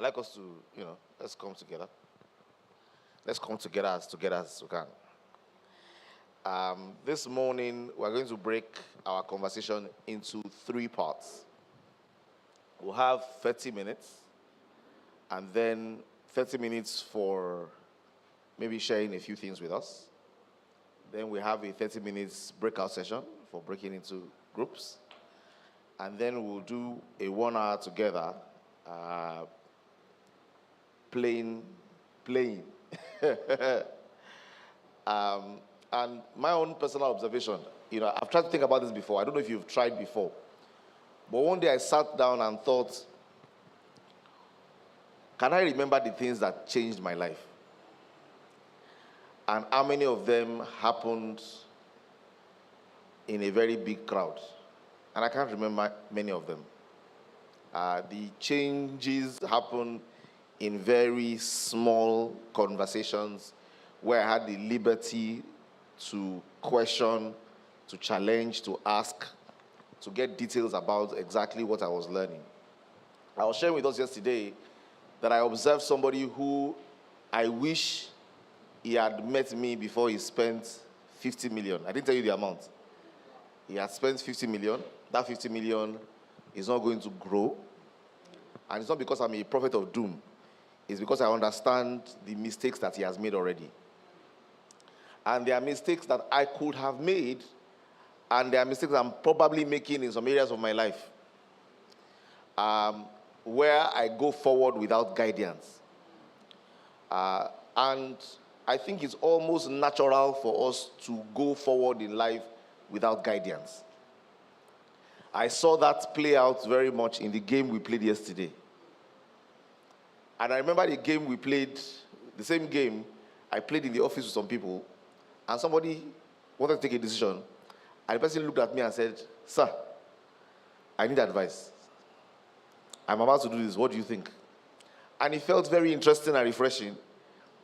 I'd like us to, let's come together. Let's come together as we can. This morning, we're going to break our conversation into 3 parts. We'll have 30 minutes, and then 30 minutes for maybe sharing a few things with us. Then we have a 30 minutes breakout session for breaking into groups. And then we'll do a 1 hour together, playing. And my own personal observation, I've tried to think about this before. I don't know if you've tried before. But one day I sat down and thought, can I remember the things that changed my life? And how many of them happened in a very big crowd? And I can't remember many of them. The changes happened in very small conversations where I had the liberty to question, to challenge, to ask, to get details about exactly what I was learning. I was sharing with us yesterday that I observed somebody who I wish he had met me before he spent 50 million. I didn't tell you the amount. He had spent 50 million. That 50 million is not going to grow. And it's not because I'm a prophet of doom. It's because I understand the mistakes that he has made already. And there are mistakes that I could have made, and there are mistakes I'm probably making in some areas of my life where I go forward without guidance. And I think it's almost natural for us to go forward in life without guidance. I saw that play out very much in the game we played yesterday. And I remember the game we played, the same game I played in the office with some people, and somebody wanted to take a decision, and the person looked at me and said, "Sir, I need advice. I'm about to do this. What do you think?" And it felt very interesting and refreshing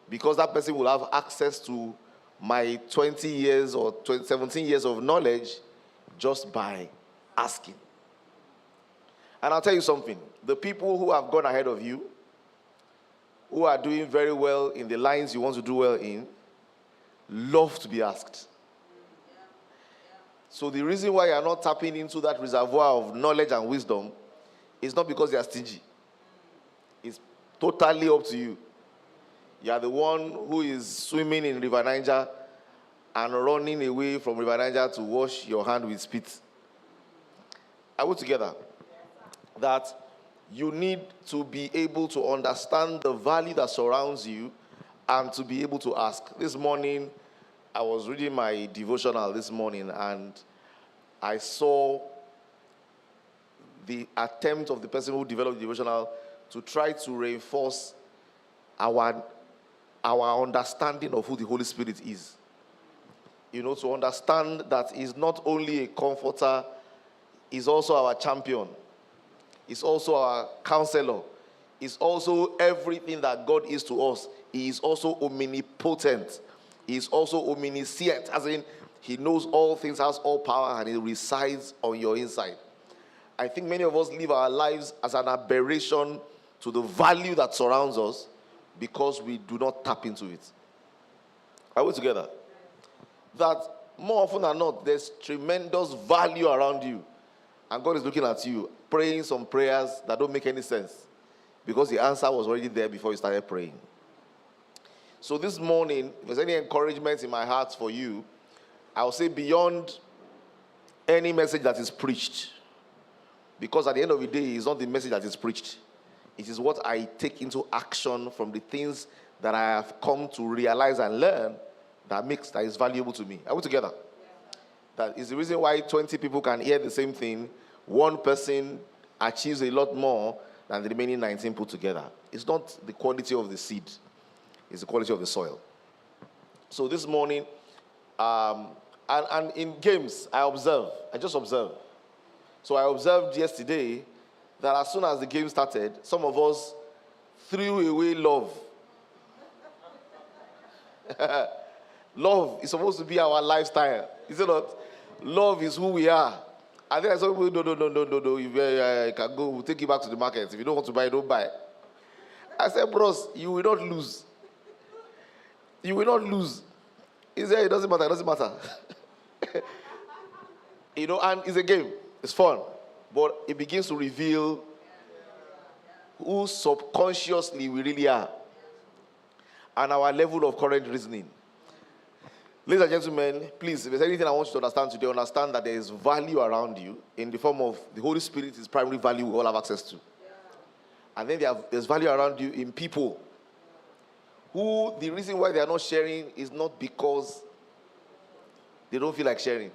because that person will have access to my 20 years or 17 years of knowledge just by asking. And I'll tell you something. The people who have gone ahead of you, who are doing very well in the lines you want to do well in, love to be asked. So the reason why you're not tapping into that reservoir of knowledge and wisdom is not because they are stingy. It's totally up to you. You are the one who is swimming in River Niger and running away from River Niger to wash your hand with spit. Are we together? That you need to be able to understand the value that surrounds you and to be able to ask. This morning, I was reading my devotional this morning, and I saw the attempt of the person who developed the devotional to try to reinforce our understanding of who the Holy Spirit is. To understand that He's not only a comforter, He's also our champion. He's also our counselor. He's also everything that God is to us. He is also omnipotent. He is also omniscient, as in He knows all things, has all power, and He resides on your inside. I think many of us live our lives as an aberration to the value that surrounds us because we do not tap into it. Are we together? That more often than not, there's tremendous value around you. And God is looking at you, praying some prayers that don't make any sense because the answer was already there before you started praying. So this morning, if there's any encouragement in my heart for you, I'll say beyond any message that is preached, because at the end of the day, it's not the message that is preached. It is what I take into action from the things that I have come to realize and learn that is valuable to me. Are we together? That is the reason why 20 people can hear the same thing. One person achieves a lot more than the remaining 19 put together. It's not the quality of the seed. It's the quality of the soil. So this morning, and in games, I just observe. So I observed yesterday that as soon as the game started, some of us threw away love. Love is supposed to be our lifestyle. Is it not? Love is who we are. And then I said, no. You can go, we'll take you back to the market. If you don't want to buy, don't buy. I said, bros, you will not lose. You will not lose. He said, it doesn't matter, it doesn't matter. And it's a game. It's fun. But it begins to reveal who subconsciously we really are and our level of current reasoning. Ladies and gentlemen, please, if there's anything I want you to understand today, understand that there is value around you in the form of the Holy Spirit is primary value we all have access to. And then there's value around you in people who the reason why they are not sharing is not because they don't feel like sharing.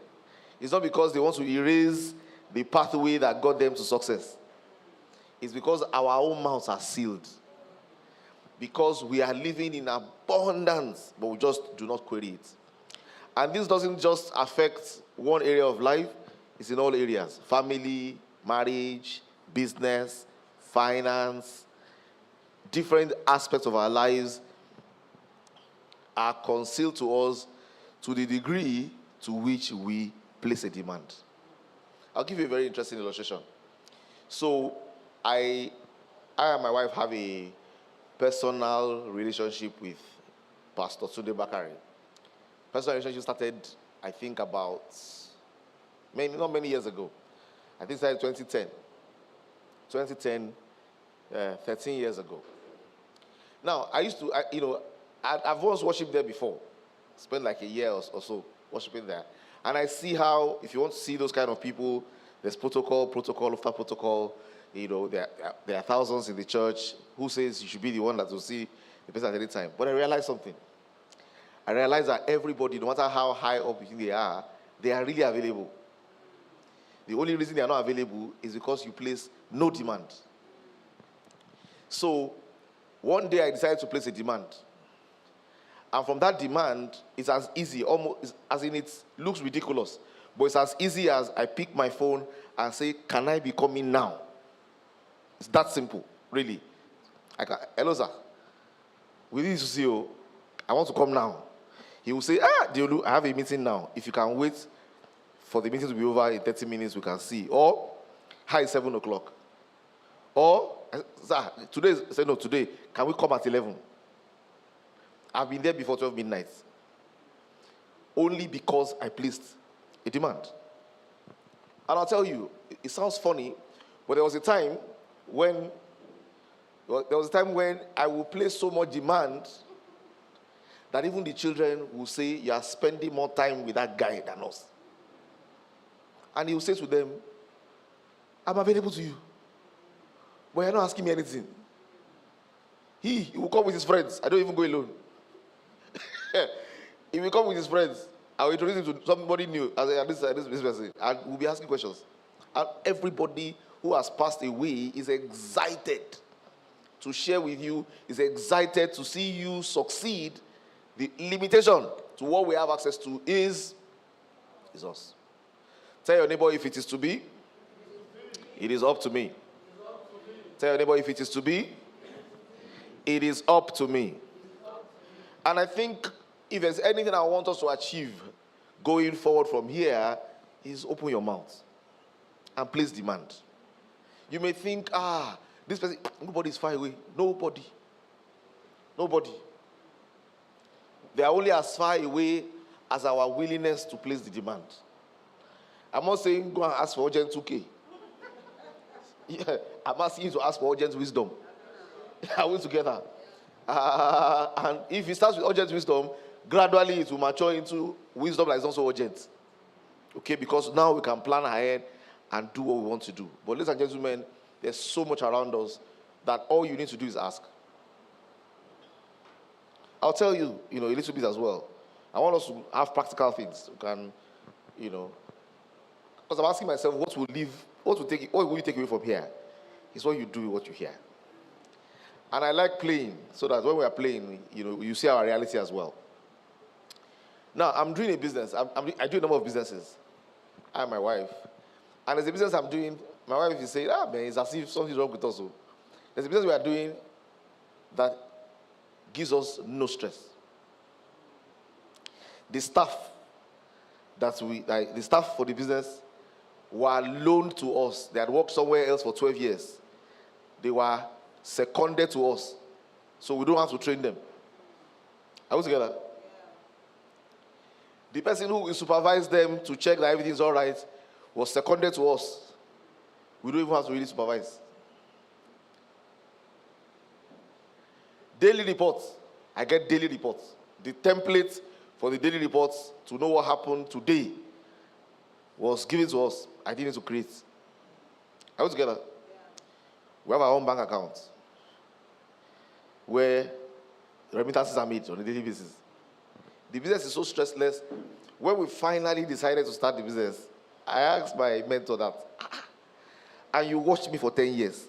It's not because they want to erase the pathway that got them to success. It's because our own mouths are sealed. Because we are living in abundance, but we just do not query it. And this doesn't just affect one area of life, it's in all areas. Family, marriage, business, finance, different aspects of our lives are concealed to us to the degree to which we place a demand. I'll give you a very interesting illustration. So, I and my wife have a personal relationship with Pastor Sunday Bakari. Personal relationship started, I think, about not many years ago. I think it started 2010. 13 years ago. Now, I've once worshipped there before. Spent like a year or so worshiping there. And I see how, if you want to see those kind of people, there's protocol after protocol. There are thousands in the church. Who says you should be the one that will see the person at any time? But I realized something. I realized that everybody, no matter how high up you think they are really available. The only reason they are not available is because you place no demand. So, one day I decided to place a demand. And from that demand, it's as easy, almost as in it looks ridiculous, but it's as easy as I pick my phone and say, can I be coming now? It's that simple, really. Hello, sir. We need to see you. I want to come now. He will say, Deolu, I have a meeting now. If you can wait for the meeting to be over in 30 minutes, we can see. Or, hi, 7 o'clock. Or, sir, today, can we come at 11? I've been there before 12 midnight. Only because I placed a demand. And I'll tell you, it sounds funny, but there was a time when I will place so much demand that even the children will say, you are spending more time with that guy than us. And he will say to them, I'm available to you, but you're not asking me anything. He will come with his friends. I don't even go alone. He will come with his friends. I will introduce him to somebody new as this person, and we'll be asking questions. And everybody who has passed away is excited to share with you, is excited to see you succeed. The limitation to what we have access to is us. Tell your neighbor, if it is to be, it is up to me. Tell your neighbor, if it is to be, it is up to me. And I think if there's anything I want us to achieve going forward from here, is open your mouth and place demand. You may think, this person, nobody is far away. Nobody. They are only as far away as our willingness to place the demand. I'm not saying go and ask for urgent 2K. Yeah, I'm asking you to ask for urgent wisdom. Are we together? And if it starts with urgent wisdom, gradually it will mature into wisdom that is not so urgent. Okay, because now we can plan ahead and do what we want to do. But ladies and gentlemen, there's so much around us that all you need to do is ask. I'll tell you, a little bit as well. I want us to have practical things. We can, because I'm asking myself, what will you take away from here? It's what you do with what you hear. And I like playing, so that when we are playing, you see our reality as well. Now, I'm doing a business. I do a number of businesses. I and my wife. And there's a business I'm doing. My wife is saying, man, it's as if something's wrong with us. There's a business we are doing that gives us no stress. The staff for the business were loaned to us. They had worked somewhere else for 12 years. They were seconded to us So we don't have to train them. Are we together? The person who will supervise them to check that everything's all right was seconded to us. We don't even have to really supervise. Daily reports. I get daily reports. The template for the daily reports to know what happened today was given to us. I didn't need to create. Are we together? We have our own bank account where remittances are made on a daily basis. The business is so stressless. When we finally decided to start the business, I asked my mentor that, and you watched me for 10 years.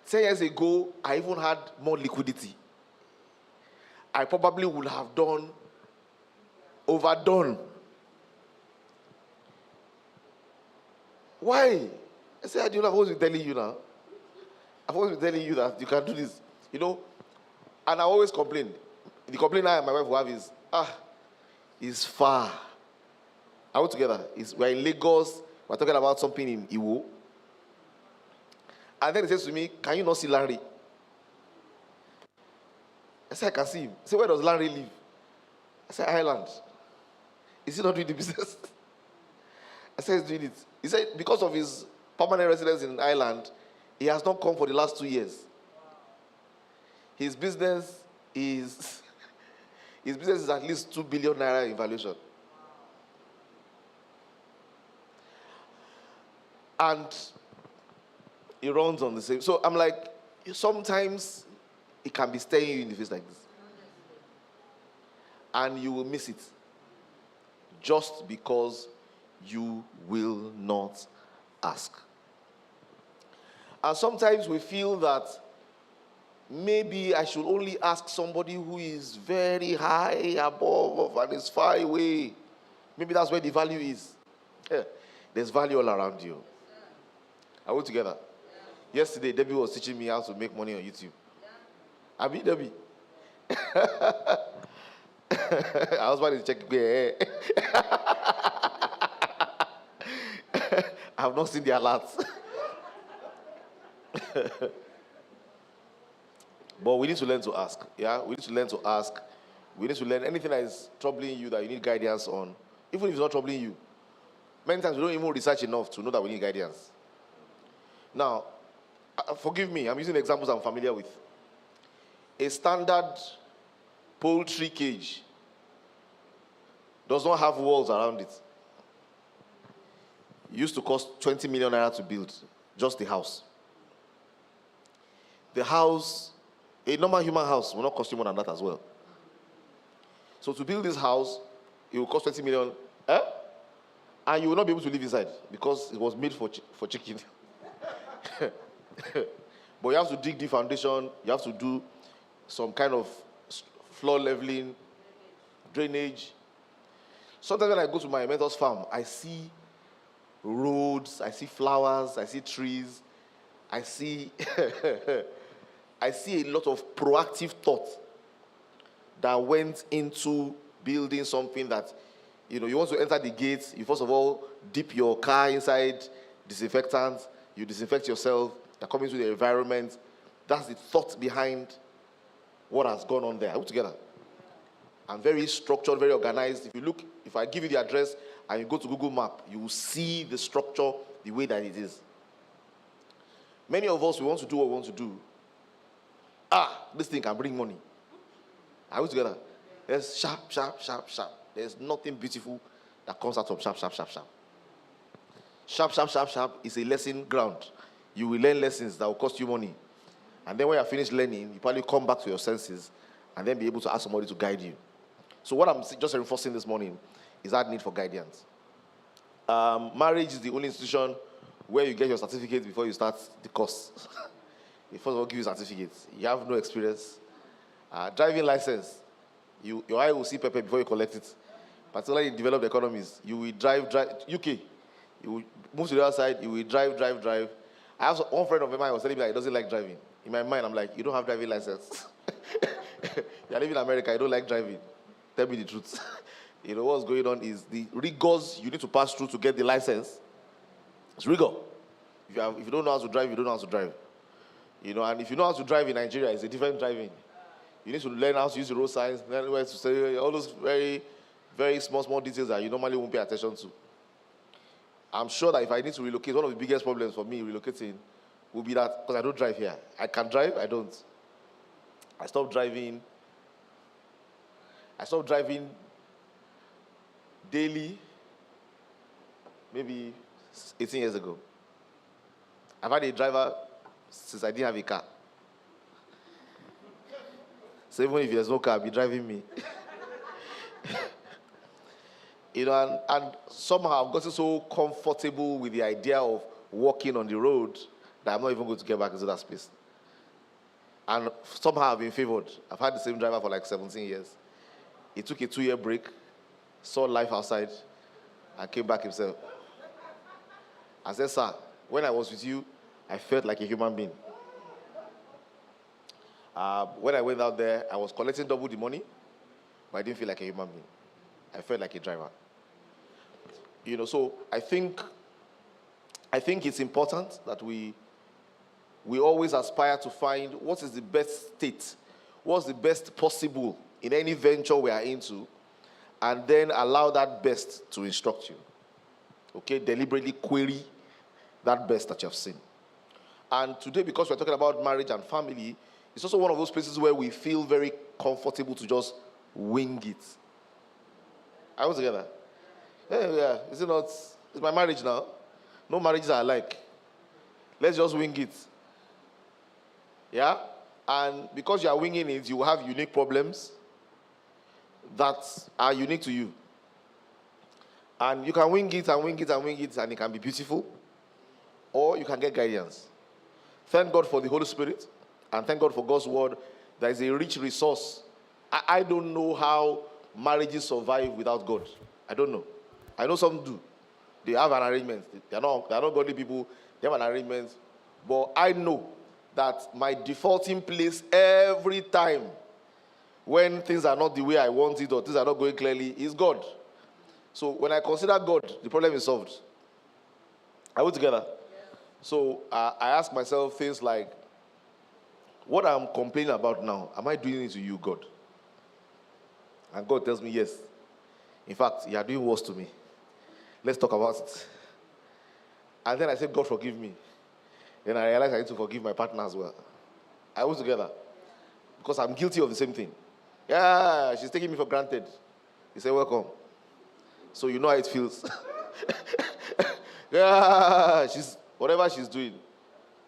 10 years ago, I even had more liquidity. I probably would have overdone. Why? I said, I've always been telling you now. I've always been telling you that you can do this. And I always complain. The complaint I and my wife will have is, it's far. Are we together? We're in Lagos. We're talking about something in Iwo. And then he says to me, can you not see Larry? I said, I can see him. He said, where does Larry live? I said, Ireland. Is he not doing the business? I said, he's doing it. He said, because of his permanent residence in Ireland, he has not come for the last 2 years. His business is at least 2 billion naira in valuation. And it runs on the same. So I'm like, sometimes it can be staring you in the face like this. And you will miss it. Just because you will not ask. And sometimes we feel that maybe I should only ask somebody who is very high above and is far away. Maybe that's where the value is. Yeah. There's value all around you. Are we together? Yesterday, Debbie was teaching me how to make money on YouTube. Abi, Debbie? I was about to check. I have not seen the alerts. But we need to learn to ask. Yeah, we need to learn to ask. We need to learn anything that is troubling you that you need guidance on, even if it's not troubling you. Many times we don't even research enough to know that we need guidance. Now, forgive me, I'm using examples I'm familiar with. A standard poultry cage does not have walls around it. It used to cost 20 million naira to build, just the house. The house, a normal human house, will not cost you more than that as well. So to build this house, it will cost 20 million, and you will not be able to live inside because it was made for chicken. But you have to dig the foundation, you have to do some kind of floor leveling, drainage. Sometimes when I go to my mentor's farm, I see roads, I see flowers, I see trees, I see I see a lot of proactive thought that went into building something that, you want to enter the gates, you first of all dip your car inside disinfectant, you disinfect yourself, you're coming to the environment. That's the thought behind what has gone on there. Are we together? I'm very structured, very organized. If I give you the address and you go to Google Map, you will see the structure the way that it is. Many of us, we want to do what we want to do. This thing can bring money. Are we together? There's sharp, sharp, sharp, sharp. There's nothing beautiful that comes out of sharp, sharp, sharp, sharp. Sharp, sharp, sharp, sharp is a lesson ground. You will learn lessons that will cost you money. And then when you're finished learning, you probably come back to your senses and then be able to ask somebody to guide you. So what I'm just reinforcing this morning is that need for guidance. Marriage is the only institution where you get your certificate before you start the course. They first of all give you certificates. You have no experience. Driving license, your eye will see pepper before you collect it. Particularly in developed economies, you will drive UK. You will move to the other side, you will drive. I have one friend of mine who was telling me that he doesn't like driving. In my mind, I'm like, you don't have driving license. You're living in America, you don't like driving. Tell me the truth. What's going on is the rigors you need to pass through to get the license. It's rigor. If you don't know how to drive, you don't know how to drive. You know, and if you know how to drive in Nigeria, it's a different driving. You need to learn how to use the road signs, learn where to say, all those very, very small details that you normally won't pay attention to. I'm sure that if I need to relocate, one of the biggest problems for me relocating will be that, because I don't drive here. I can drive, I don't. I stopped driving daily maybe 18 years ago. I've had a driver since I didn't have a car. So even if there's no car, I'll be driving me. You know, and somehow I've gotten so comfortable with the idea of walking on the road that I'm not even going to get back into that space. And somehow I've been favored. I've had the same driver for like 17 years. He took a 2-year break, saw life outside, and came back himself. I said, sir, when I was with you, I felt like a human being. When I went out there, I was collecting double the money, but I didn't feel like a human being. I felt like a driver. You know, so I think it's important that we always aspire to find what is the best state, what's the best possible in any venture we are into, and then allow that best to instruct you. Okay, deliberately query that best that you have seen. And today, because we're talking about marriage and family, it's also one of those places where we feel very comfortable to just wing it. Are we together? Yeah. Is it not? It's my marriage now. No marriages are alike. Let's just wing it. Yeah? And because you are winging it, you will have unique problems that are unique to you. And you can wing it and wing it and wing it, and it can be beautiful, or you can get guidance. Thank God for the Holy Spirit, and thank God for God's word. There is a rich resource. I don't know how marriages survive without God. I don't know. I know some do. They have an arrangement. They are not godly people. They have an arrangement. But I know that my defaulting place every time when things are not the way I want it or things are not going clearly is God. So when I consider God, the problem is solved. Are we together? Yeah. So I ask myself things like, what I'm complaining about now, am I doing it to you, God? And God tells me, yes. In fact, you are doing worse to me. Let's talk about it. And then I say, God, forgive me. Then I realize I need to forgive my partner as well. I was together. Because I'm guilty of the same thing. Yeah, she's taking me for granted. He said, welcome. So you know how it feels. Yeah, whatever she's doing,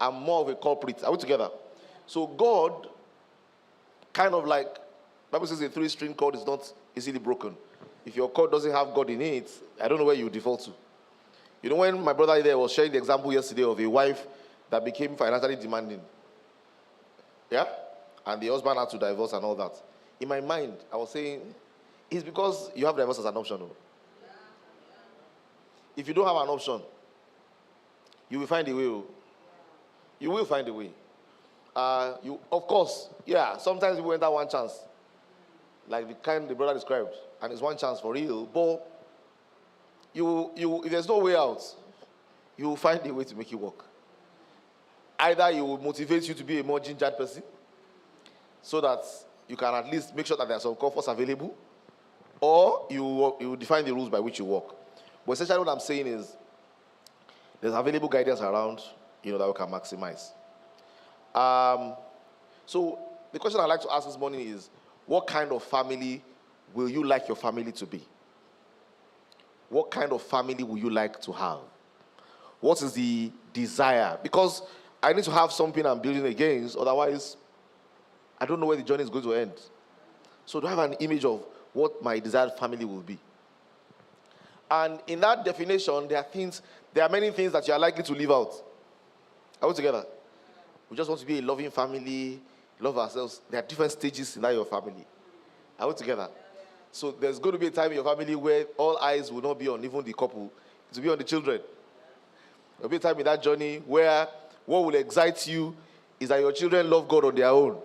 I'm more of a culprit. Are we together? So God, kind of like, Bible says a 3-string chord is not easily broken. If your chord doesn't have God in it, I don't know where you default to. You know, when my brother there was sharing the example yesterday of a wife that became financially demanding. Yeah? And the husband had to divorce and all that. In my mind, I was saying, it's because you have divorce as an option. If you don't have an option, you will find a way. You will find a way. Of course, yeah, sometimes we enter one chance. Like the kind the brother described. And it's one chance for real. But if there's no way out, you will find a way to make it work. Either it will motivate you to be a more gingered person, so that you can at least make sure that there are some comforts available, or you will define the rules by which you work. But essentially what I'm saying is, there's available guidance around, that we can maximize. So the question I'd like to ask this morning is, what kind of family will you like your family to be? What kind of family will you like to have? What is the desire? Because I need to have something I'm building against, otherwise I don't know where the journey is going to end. So do I have an image of what my desired family will be? And in that definition, there are many things that you are likely to leave out. Are we together? We just want to be a loving family, love ourselves. There are different stages in that your family. Are we together? So there's going to be a time in your family where all eyes will not be on even the couple. It will be on the children. There will be a time in that journey where what will excite you is that your children love God on their own,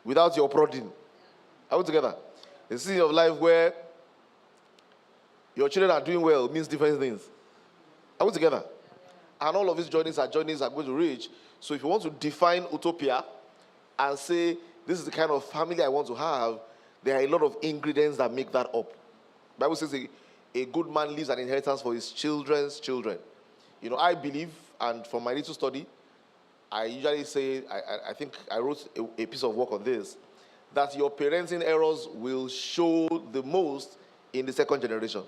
without your prodding. Are we together? The season of life where your children are doing well means different things. Are we together? And all of these journeys are going to reach. So if you want to define utopia and say, this is the kind of family I want to have, there are a lot of ingredients that make that up. The Bible says a good man leaves an inheritance for his children's children. I believe, and from my little study, I usually say, I think I wrote a piece of work on this, that your parenting errors will show the most in the second generation.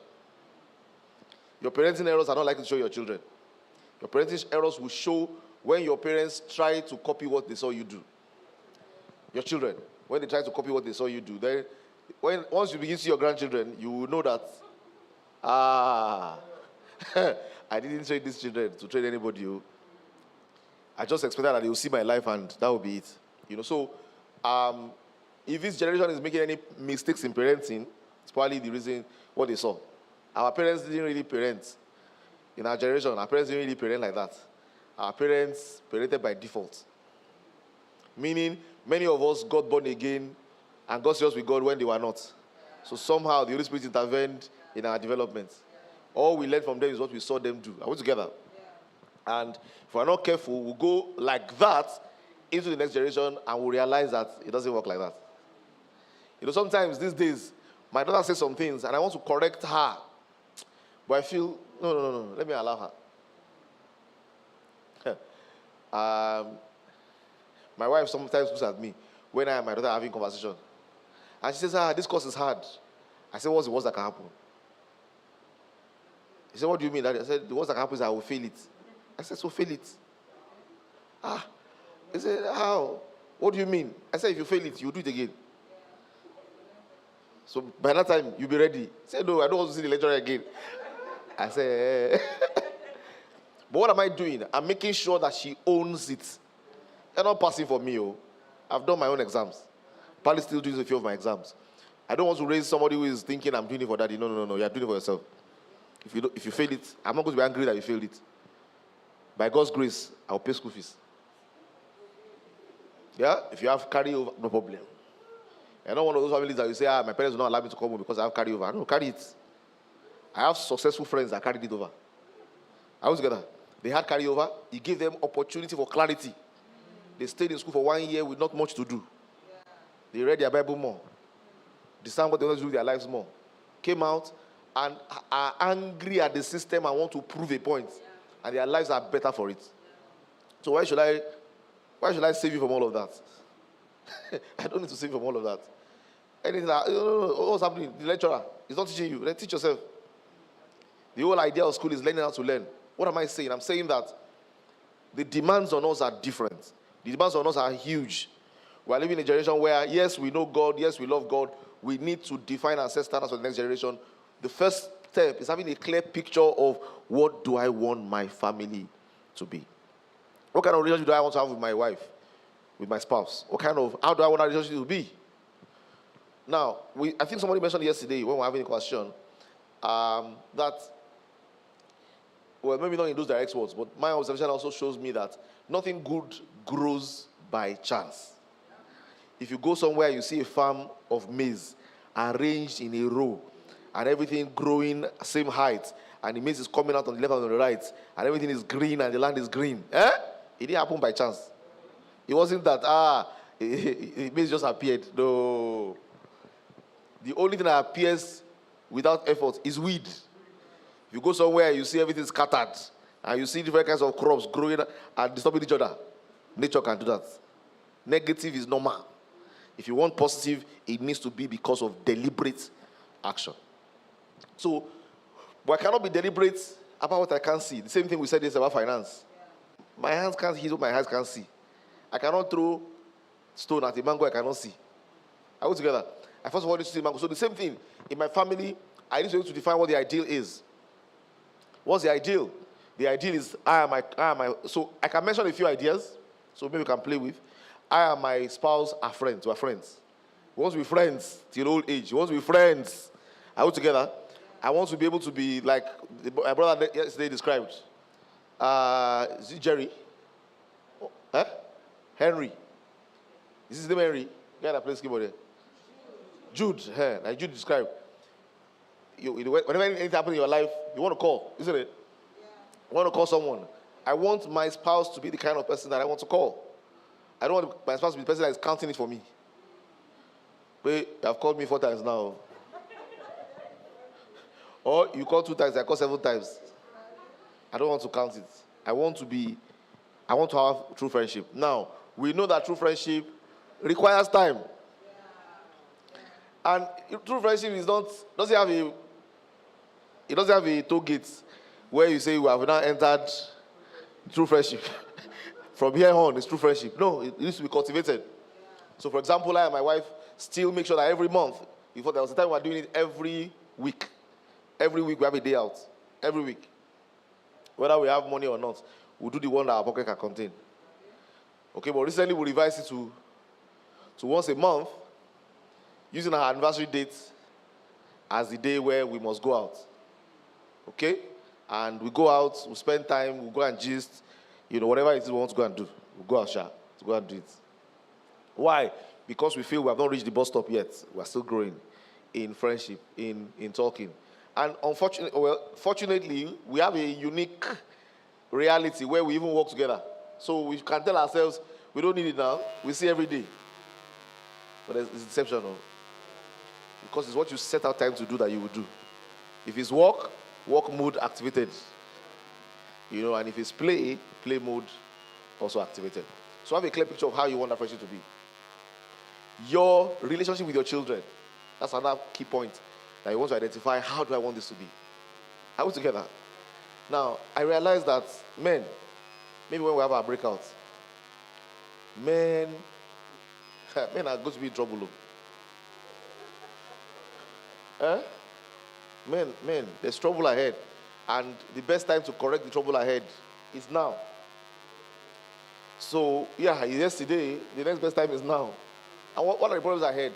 Your parenting errors are not likely to show your children. Your parenting errors will show when your parents try to copy what they saw you do. Your children, when they try to copy what they saw you do, then once you begin to see your grandchildren, you will know that, I didn't train these children to train anybody. I just expected that they will see my life and that will be it. So if this generation is making any mistakes in parenting, it's probably the reason what they saw. Our parents didn't really parent. In our generation, our parents didn't really parent like that. Our parents parented by default. Meaning, many of us got born again and got serious with God when they were not. So somehow the Holy Spirit intervened in our development. All we learned from them is what we saw them do. Are we together? And if we're not careful, we'll go like that into the next generation and we'll realize that it doesn't work like that. Sometimes these days, my daughter says some things and I want to correct her. But I feel, no, let me allow her. My wife sometimes looks at me when I and my daughter are having a conversation. And she says, this course is hard. I said, what's the worst that can happen? He said, what do you mean, Daddy? I said, the worst that can happen is I will fail it. I said, so fail it. He said, how? What do you mean? I said, if you fail it, you'll do it again. So by that time, you'll be ready. He said, no, I don't want to see the lecturer again. I said, but what am I doing? I'm making sure that she owns it. They're not passing for me. I've done my own exams. Probably still doing a few of my exams. I don't want to raise somebody who is thinking I'm doing it for daddy. No. You're doing it for yourself. If you fail it, I'm not going to be angry that you failed it. By God's grace, I'll pay school fees. Yeah? If you have carryover, no problem. You're not one of those families that you say, my parents will not allow me to come home because I have carryover. No, carry it. I have successful friends that carried it over. I was together. They had carryover. It gave them opportunity for clarity. They stayed in school for 1 year with not much to do. They read their Bible more. Discerned what they want to do with their lives more. Came out and are angry at the system and want to prove a point. And their lives are better for it. So why should I save you from all of that? I don't need to save you from all of that. Anything that, what's happening? The lecturer is not teaching you. Then teach yourself. The whole idea of school is learning how to learn. What am I saying? I'm saying that the demands on us are different. The demands on us are huge. We are living in a generation where, yes, we know God, yes, we love God. We need to define and set standards for the next generation. The first step is having a clear picture of what do I want my family to be. What kind of relationship do I want to have with my wife, with my spouse? How do I want our relationship to be? Now, I think somebody mentioned yesterday when we were having a question that, well, maybe not in those direct words, but my observation also shows me that nothing good grows by chance. If you go somewhere, you see a farm of maize arranged in a row, and everything growing same height, and the maize is coming out on the left and on the right, and everything is green and the land is green. It didn't happen by chance. It wasn't that, maize just appeared. No. The only thing that appears without effort is weed. If you go somewhere, you see everything scattered, and you see different kinds of crops growing and disturbing each other. Nature can do that. Negative is normal. If you want positive, it needs to be because of deliberate action. So, but I cannot be deliberate about what I can't see. The same thing we said this about finance. My hands can't see what my eyes can't see. I cannot throw stone at a mango I cannot see. Are we together? I first of all need to see the mango. So the same thing, in my family, I need to be able to define what the ideal is. What's the ideal? The ideal is so I can mention a few ideas, so maybe we can play with. I and my spouse are friends. We're friends. We want to be friends till old age. We want to be friends. Are we together? I want to be able to be like my brother yesterday described. Is it Jerry? Henry. Is his name Henry? The guy that plays keyboard there. Jude. Like Jude described. Whenever anything happens in your life, you want to call, isn't it? Yeah. You want to call someone. I want my spouse to be the kind of person that I want to call. I don't want my spouse to be the person that is counting it for me. But you have called me 4 times now. Or you call 2 times, I call 7 times. I don't want to count it. I want to have true friendship. Now, we know that true friendship requires time. And true friendship doesn't have a toll gate where you say, well, we have now entered true friendship. From here on, it's true friendship. No, it needs to be cultivated. So, for example, I and my wife still make sure that every month, before there was a time we were doing it every week. Every week we have a day out. Every week. Whether we have money or not, we'll do the one that our pocket can contain. Okay, but recently we revised it to once a month, using our anniversary date as the day where we must go out. Okay? And we go out, we spend time, we go and gist, whatever it is we want to go and do. We'll go out, to go and do it. Why? Because we feel we have not reached the bus stop yet. We're still growing in friendship, in talking. And fortunately, we have a unique reality where we even work together. So we can tell ourselves, we don't need it now. We see every day. But it's exceptional. Because it's what you set out time to do that you will do. If it's work mode activated. And if it's play mode also activated. So have a clear picture of how you want that friendship to be. Your relationship with your children. That's another key point that you want to identify. How do I want this to be? Are we together? Now, I realize that men, maybe when we have our breakouts, men are going to be in trouble. Men, there's trouble ahead. And the best time to correct the trouble ahead is now. So, yesterday, the next best time is now. And what are the problems ahead?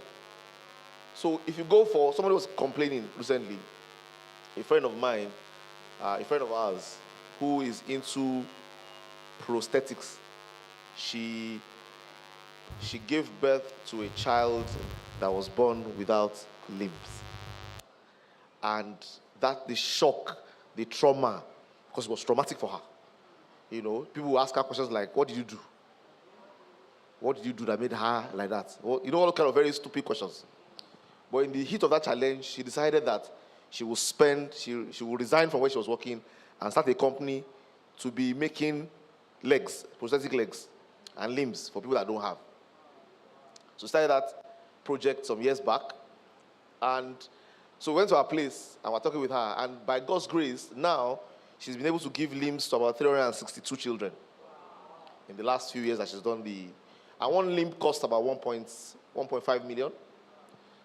So, if you go for, somebody was complaining recently, a friend of mine, a friend of ours, who is into prosthetics. She gave birth to a child that was born without limbs. And the shock, the trauma, because it was traumatic for her. People will ask her questions like, what did you do? What did you do that made her like that? Well, all kind of very stupid questions. But in the heat of that challenge, she decided that she will resign from where she was working and start a company to be making legs, prosthetic legs, and limbs for people that don't have. So started that project some years back. And so we went to her place and we're talking with her. And by God's grace, now she's been able to give limbs to about 362 children in the last few years that she's done and one limb costs about 1.5 million.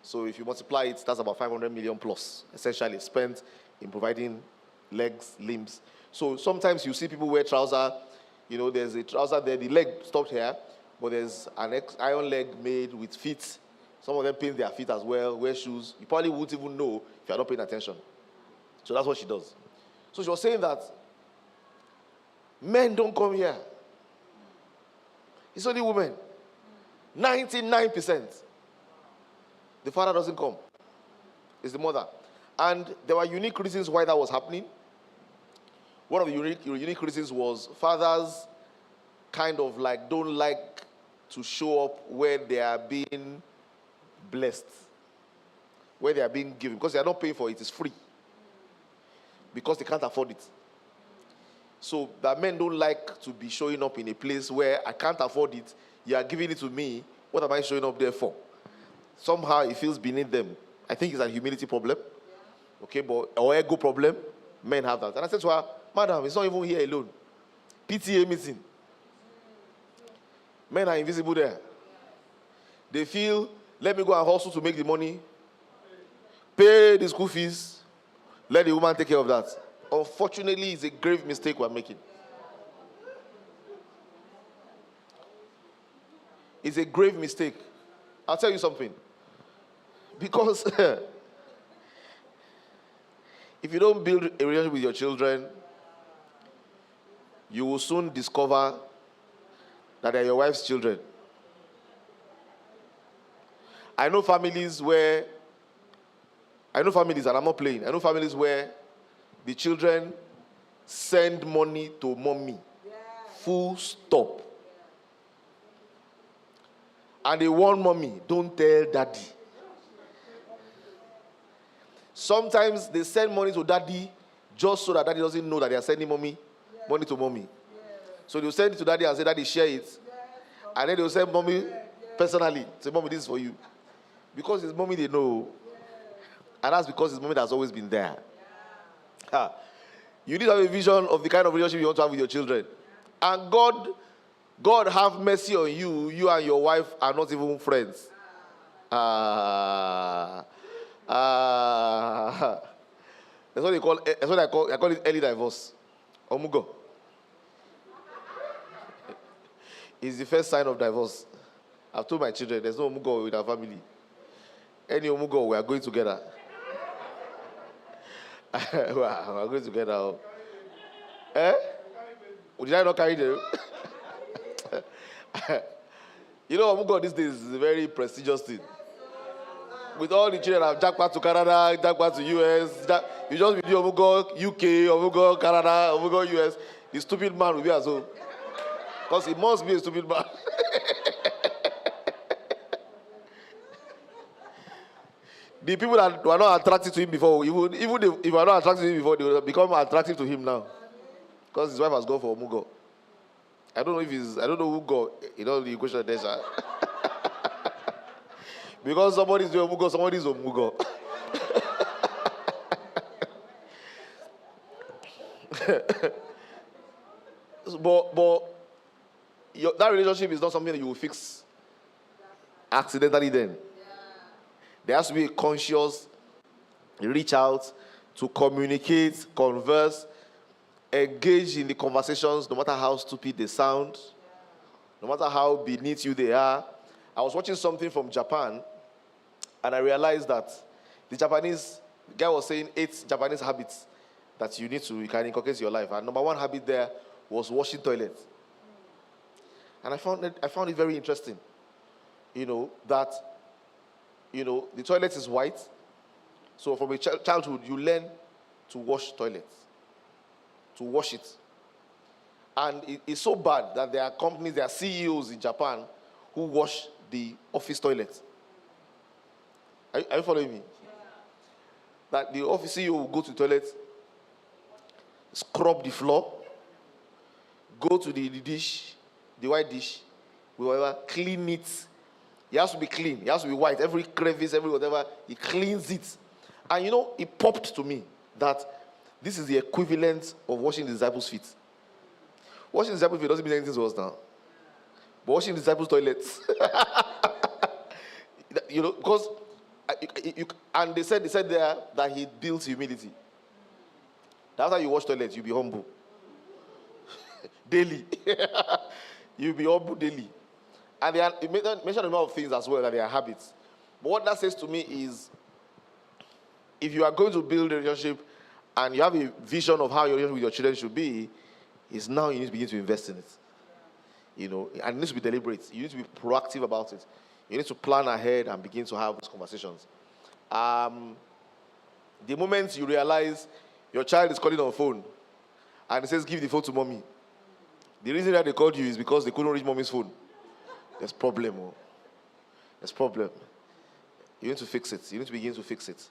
So if you multiply it, that's about 500 million plus, essentially spent in providing legs, limbs. So sometimes you see people wear trousers. There's a trouser there, the leg stopped here, but there's an iron leg made with feet. Some of them paint their feet as well, wear shoes. You probably wouldn't even know if you're not paying attention. So that's what she does. So she was saying that men don't come here. It's only women. 99%. The father doesn't come. It's the mother. And there were unique reasons why that was happening. One of the unique reasons was fathers kind of don't like to show up where they are being blessed, where they are being given, because they are not paying for it. It's free. Because they can't afford it. So that men don't like to be showing up in a place where I can't afford it. You are giving it to me. What am I showing up there for? Somehow it feels beneath them. I think it's a humility problem. Okay, or ego problem. Men have that. And I said to her, madam, it's not even here alone. PTA meeting. Men are invisible there. They feel, let me go and hustle to make the money. Pay the school fees. Let the woman take care of that. Unfortunately, it's a grave mistake we're making. It's a grave mistake. I'll tell you something. Because if you don't build a relationship with your children, you will soon discover that they're your wife's children. I know families, and I'm not playing, I know families where the children send money to mommy Full stop. And they warn mommy, don't tell daddy. Sometimes they send money to daddy just so that daddy doesn't know that they are sending money to mommy. So they'll send it to daddy and say, daddy, share it. And then they'll send mommy personally. Say, mommy, this is for you. Because it's mommy they know. And that's because it's mommy that's always been there. You need to have a vision of the kind of relationship you want to have with your children. And God have mercy on you. You and your wife are not even friends. That's what they call. That's what I call it early divorce. Omugo. It's the first sign of divorce. I've told my children there's no omugo with our family. Any omugo, we are going together. We are going together. Eh? Did I not carry them? You know, omugo these days is a very prestigious thing. With all the children have jackpot to Canada, jackpot to US, you just be omugo UK, omugo Canada, omugo US. The stupid man will be as well. Because he must be a stupid man. The people that were not attracted to him before, even if they were not attracted to him before, they will become attractive to him now. Because his wife has gone for omugo. I don't know who got, the equation there, sir. Because somebody is doing omugo, somebody is omugo. but that relationship is not something that you will fix accidentally then. There has to be a conscious reach out to communicate, converse, engage in the conversations, no matter how stupid they sound, no matter how beneath you they are. I was watching something from Japan, and I realized that the guy was saying 8 Japanese habits that you can inculcate in your life. And number 1 habit there was washing toilets. And I found it very interesting, that the toilet is white. So from a childhood, you learn to wash toilets, to wash it. And it's so bad that there are companies, there are CEOs in Japan who wash the office toilets. Are you following me? That the office CEO will go to the toilet, scrub the floor, go to the dish, the white dish, whatever, clean it. It has to be clean. It has to be white. Every crevice, every whatever, he cleans it. And it popped to me that this is the equivalent of washing the disciples' feet. Washing the disciples' feet doesn't mean anything to us now. But washing the disciples' toilets. Because and they said there that he builds humility. That's how you wash toilets, you be humble. Daily. You be humble daily. And they mentioned a lot of things as well that they are habits. But what that says to me is, if you are going to build a relationship and you have a vision of how your relationship with your children should be, is now you need to begin to invest in it. And it needs to be deliberate. You need to be proactive about it. You need to plan ahead and begin to have those conversations. The moment you realize your child is calling on phone and it says, give the phone to mommy, the reason that they called you is because they couldn't reach mommy's phone. There's problem. There's problem. You need to fix it. You need to begin to fix it.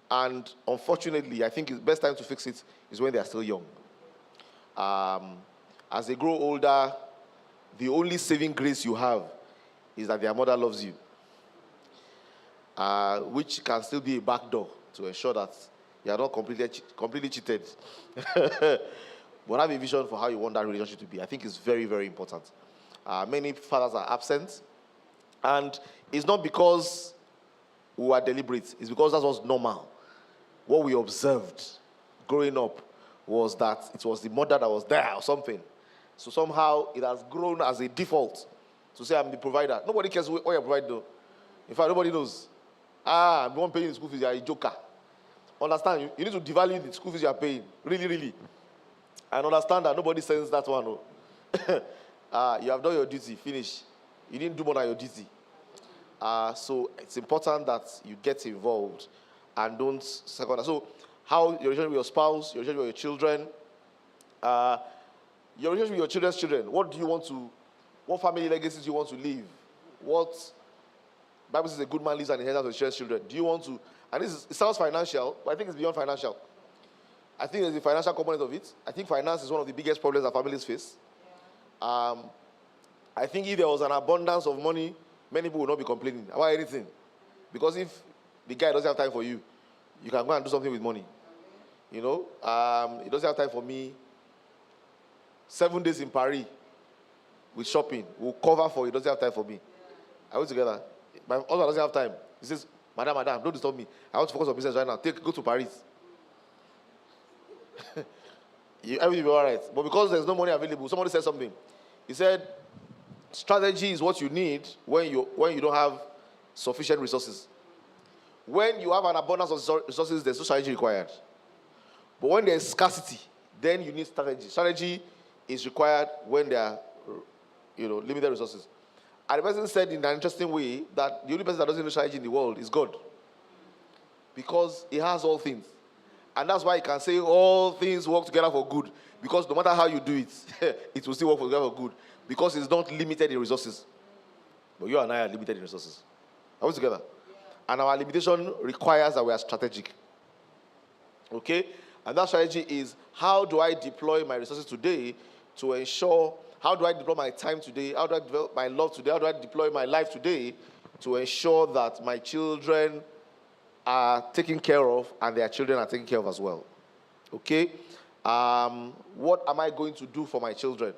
And unfortunately, I think the best time to fix it is when they are still young. As they grow older, the only saving grace you have is that their mother loves you, which can still be a backdoor to ensure that you are not completely cheated. But have a vision for how you want that relationship to be. I think it's very, very important. Many fathers are absent, and it's not because we are deliberate. It's because that was normal. What we observed growing up was that it was the mother that was there or something. So somehow it has grown as a default to say I'm the provider. Nobody cares what you're providing, though. In fact, nobody knows. I'm the one paying the school fees. You're a joker. Understand? You need to devalue the school fees you are paying. Really, really. And understand that nobody sends that one. No. You have done your duty. Finish. You didn't do more than your duty. So it's important that you get involved and don't second. So how your relationship with your spouse, your relationship with your children, Your relationship with your children's children. What family legacy do you want to leave? What Bible says a good man leaves an inheritance to his children's children. Do you want to, and it sounds financial, but I think it's beyond financial. I think there's a financial component of it. I think finance is one of the biggest problems that families face. I think if there was an abundance of money, many people would not be complaining about anything. Because if the guy doesn't have time for you, you can go and do something with money. He doesn't have time for me. 7 days in Paris with shopping will cover for he doesn't have time for me. Are we together? My husband doesn't have time. He says, Madam, don't disturb me. I want to focus on business right now. Go to Paris. Everything will be all right. But because there's no money available, somebody said something. He said, strategy is what you need when you don't have sufficient resources. When you have an abundance of resources, there's no strategy required. But when there's scarcity, then you need strategy. Strategy is required when there are, limited resources. And the person said in an interesting way that the only person that doesn't know strategy in the world is God. Because he has all things. And that's why he can say all things work together for good. Because no matter how you do it, it will still work together for good. Because it's not limited in resources. But you and I are limited in resources. Are we together? And our limitation requires that we are strategic. Okay? And that strategy is, how do I deploy my resources today to ensure, how do I deploy my time today, how do I develop my love today, how do I deploy my life today to ensure that my children are taken care of and their children are taken care of as well. Okay? What am I going to do for my children?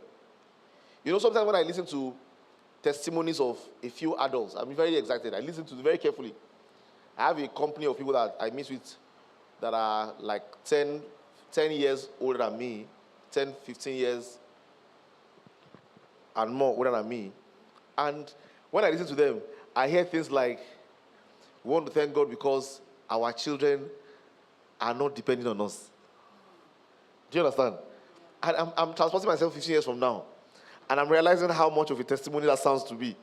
Sometimes when I listen to testimonies of a few adults, I'm very excited. I listen to them very carefully. I have a company of people that I meet with that are like 10 years older than me, 10, 15 years and more older than me. And when I listen to them, I hear things like, we want to thank God because our children are not depending on us. Do you understand? And I'm transporting myself 15 years from now. And I'm realizing how much of a testimony that sounds to be.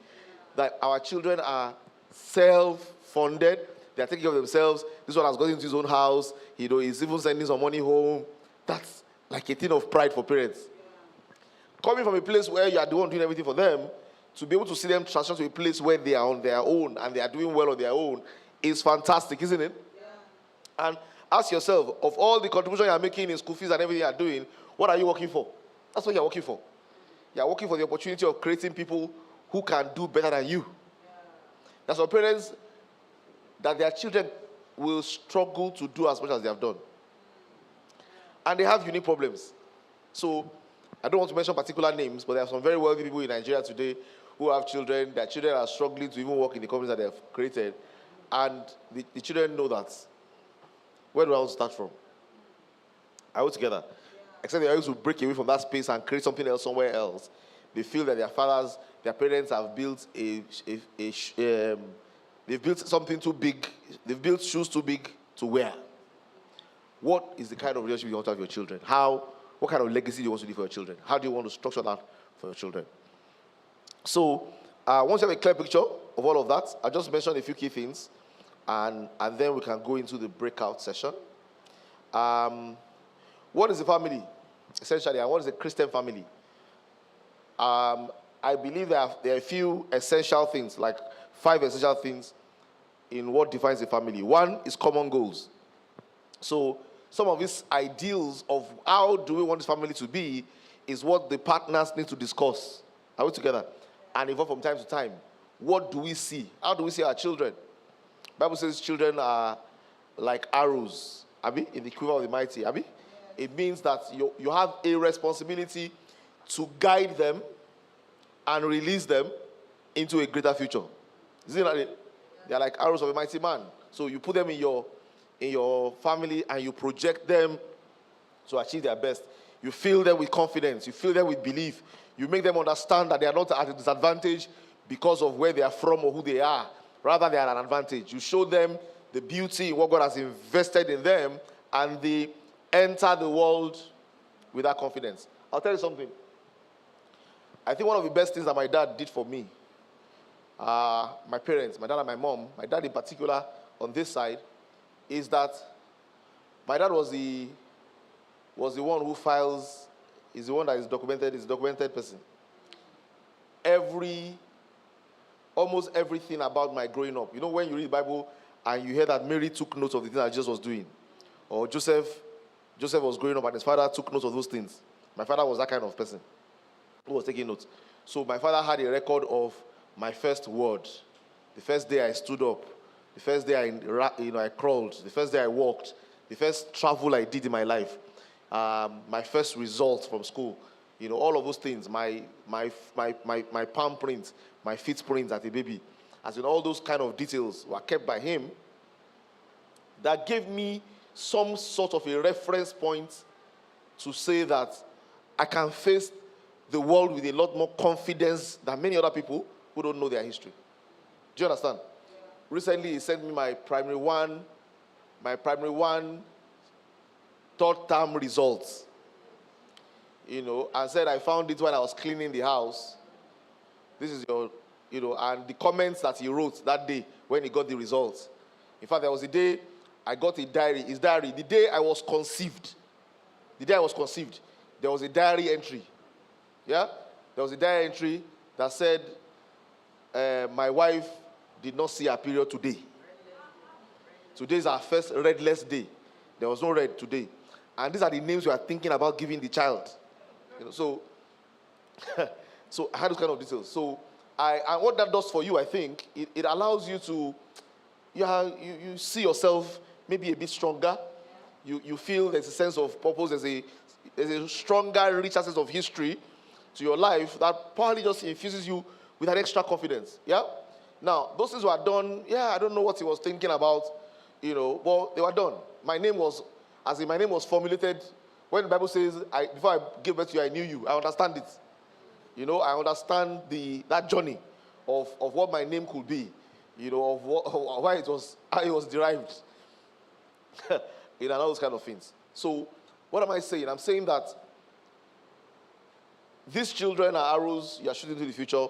That our children are self-funded. They are taking care of themselves. This one has got into his own house. He's even sending some money home. That's like a thing of pride for parents. Coming from a place where you are the one doing everything for them, to be able to see them transition to a place where they are on their own and they are doing well on their own is fantastic, isn't it? Yeah. And ask yourself, of all the contribution you are making in school fees and everything you are doing, what are you working for? That's what you are working for. You are working for the opportunity of creating people who can do better than you. Yeah. There's some parents that their children will struggle to do as much as they have done. And they have unique problems. So, I don't want to mention particular names, but there are some very wealthy people in Nigeria today who have children. Their children are struggling to even work in the companies that they have created. And the children know that. Where do I want to start from? Are we together? Yeah. Except they are able to break away from that space and create something else somewhere else. They feel that their parents have built they've built something too big. They've built shoes too big to wear. What is the kind of relationship you want to have with your children? What kind of legacy do you want to leave for your children? How do you want to structure that for your children? So, once you have a clear picture of all of that, I'll just mention a few key things, and then we can go into the breakout session. What is a family, essentially, and what is a Christian family? I believe there are a few essential things, like 5 essential things in what defines a family. One is common goals. So, some of these ideals of how do we want this family to be is what the partners need to discuss. Are we together? And evolve from time to time. What do we see? How do we see our children? The Bible says children are like arrows, Abi, in the quiver of the mighty, Abi. It means that you have a responsibility to guide them and release them into a greater future. Isn't that it? They are like arrows of a mighty man. So you put them in your family and you project them to achieve their best. You fill them with confidence. You fill them with belief. You make them understand that they are not at a disadvantage because of where they are from or who they are. Rather, they are an advantage. You show them the beauty in what God has invested in them, and they enter the world with that confidence. I'll tell you something. I think one of the best things that my dad did for me, my parents, my dad and my mom, my dad in particular on this side, is that my dad was the one who files is the one that is documented, is a documented person. Almost everything about my growing up. You know, when you read the Bible and you hear that Mary took notes of the things that Jesus was doing, or Joseph was growing up and his father took notes of those things. My father was that kind of person who was taking notes. So my father had a record of my first word, the first day I stood up, the first day I crawled, the first day I walked, the first travel I did in my life, my first results from school, all of those things, my palm prints, my feet prints as a baby, as in all those kind of details were kept by him. That gave me some sort of a reference point to say that I can face the world with a lot more confidence than many other people who don't know their history. Do you understand? Recently, he sent me my primary one third term results, and said I found it when I was cleaning the house. This is your, and the comments that he wrote that day when he got the results. In fact, there was a day I got his diary. The day I was conceived, there was a diary entry. Yeah? There was a diary entry that said, my wife did not see her period today. Today is our first redless day. There was no red today. And these are the names we are thinking about giving the child. So I had those kind of details. So and what that does for you, I think, it allows you to, you see yourself maybe a bit stronger. You feel there's a sense of purpose. There's a stronger, richer sense of history to your life that probably just infuses you with an extra confidence. Yeah? Now, those things were done. Yeah, I don't know what he was thinking about, but they were done. My name was formulated when the Bible says, before I gave birth to you, I knew you. I understand it. I understand that journey of what my name could be, of how it was derived, and all those kind of things. So, what am I saying? I'm saying that these children are arrows you are shooting to the future,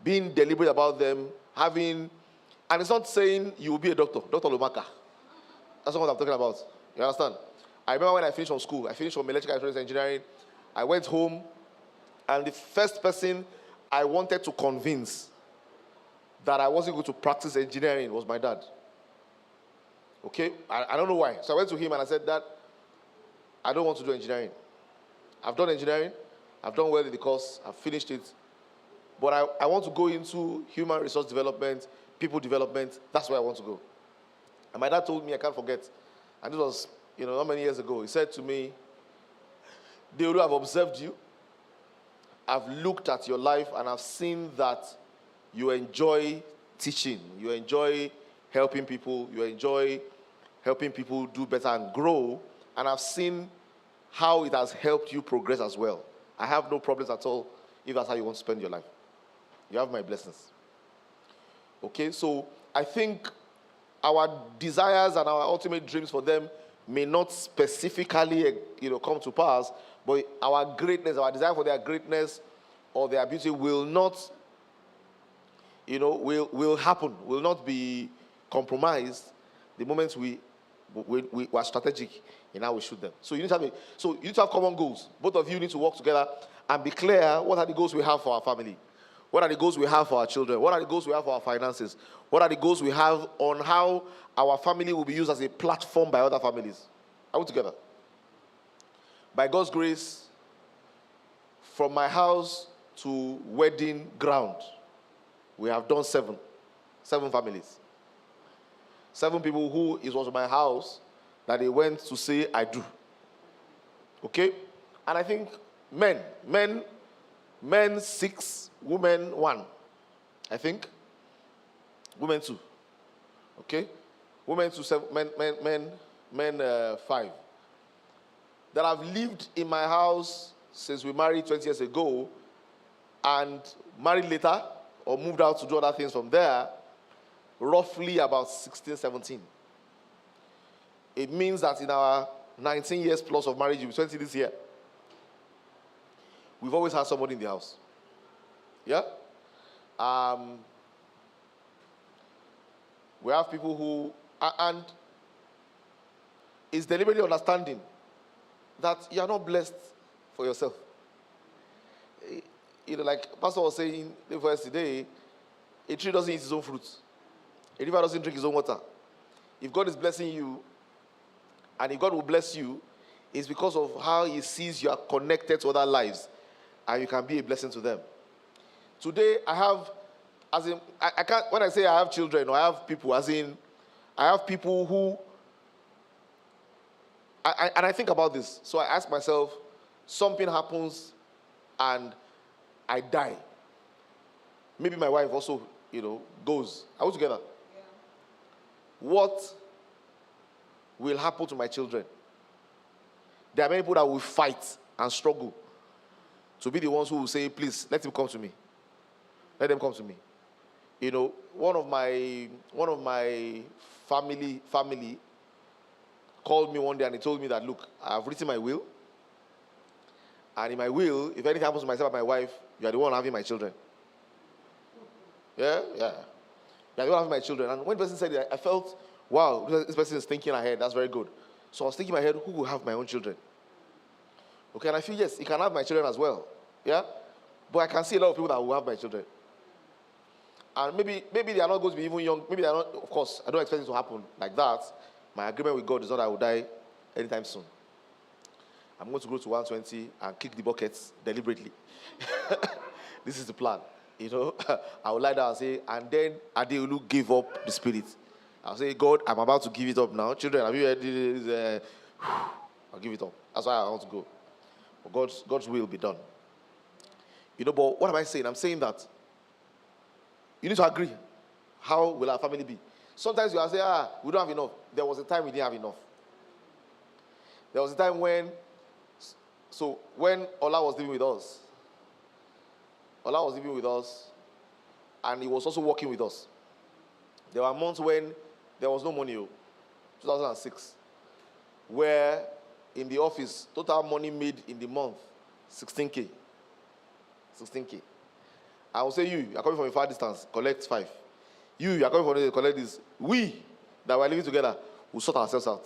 being deliberate about them, and it's not saying you will be a doctor, Dr. Lomaka. That's not what I'm talking about. You understand? I remember when I finished from school, I finished from electrical electronics engineering. I went home, and the first person I wanted to convince that I wasn't going to practice engineering was my dad. Okay? I don't know why. So I went to him and I said, Dad, I don't want to do engineering. I've done engineering. I've done well in the course. I've finished it. But I want to go into human resource development, people development. That's where I want to go. And my dad told me, I can't forget, and this was, not many years ago. He said to me, Deolu, I've observed you. I've looked at your life and I've seen that you enjoy teaching. You enjoy helping people. You enjoy helping people do better and grow. And I've seen how it has helped you progress as well. I have no problems at all if that's how you want to spend your life. You have my blessings. Okay, so I think our desires and our ultimate dreams for them may not specifically, come to pass, but our greatness, our desire for their greatness or their beauty will not, will happen, will not be compromised the moment we are strategic in how we shoot them. So you need to have common goals. Both of you need to work together and be clear what are the goals we have for our family. What are the goals we have for our children? What are the goals we have for our finances? What are the goals we have on how our family will be used as a platform by other families? Are we together? By God's grace, from my house to wedding ground, we have done 7 families. 7 people who it was my house that they went to say, I do. Okay? And I think men 6, women 1. I think. Women 2. Okay? Women 2, 7, men 5. That have lived in my house since we married 20 years ago and married later or moved out to do other things from there, roughly about 16, 17. It means that in our 19 years plus of marriage, 20 this year, we've always had somebody in the house. Yeah? We have people who, and it's deliberately understanding that you are not blessed for yourself. like Pastor was saying the first day, a tree doesn't eat its own fruit. A river doesn't drink its own water. If God is blessing you, and if God will bless you, it's because of how he sees you are connected to other lives, and you can be a blessing to them. Today, I have, as in, I can't, when I say I have children, or I have people, as in, I have people who, and I think about this. So I ask myself, something happens, and I die. Maybe my wife also, goes. Are we together? Yeah. What will happen to my children? There are many people that will fight and struggle to be the ones who will say, please, let him come to me. Let them come to me. One of my family called me one day and he told me that, look, I've written my will. And in my will, if anything happens to myself and my wife, you are the one having my children. Yeah. You are the one having my children. And when the person said it, I felt, wow, this person is thinking ahead. That's very good. So I was thinking in my head, who will have my own children? Okay, and I feel, yes, he can have my children as well. Yeah? But I can see a lot of people that will have my children. And maybe they are not going to be even young. Maybe they are not, of course, I don't expect it to happen like that. My agreement with God is not that I will die anytime soon. I'm going to grow to 120 and kick the buckets deliberately. This is the plan. I will lie down and say, and then Deolu gave up the spirit. I'll say, God, I'm about to give it up now. Children, have you heard this? I'll give it up. That's why I want to go. But God's will be done. But what am I saying? I'm saying that you need to agree. How will our family be? Sometimes you will say, we don't have enough. There was a time we didn't have enough. There was a time when Ola was living with us, and he was also working with us. There were months when there was no money, 2006, where in the office, total money made in the month, 16K. 16K. I will say you are coming from a far distance, collect 5. You are coming from collect this. We that were living together will sort ourselves out.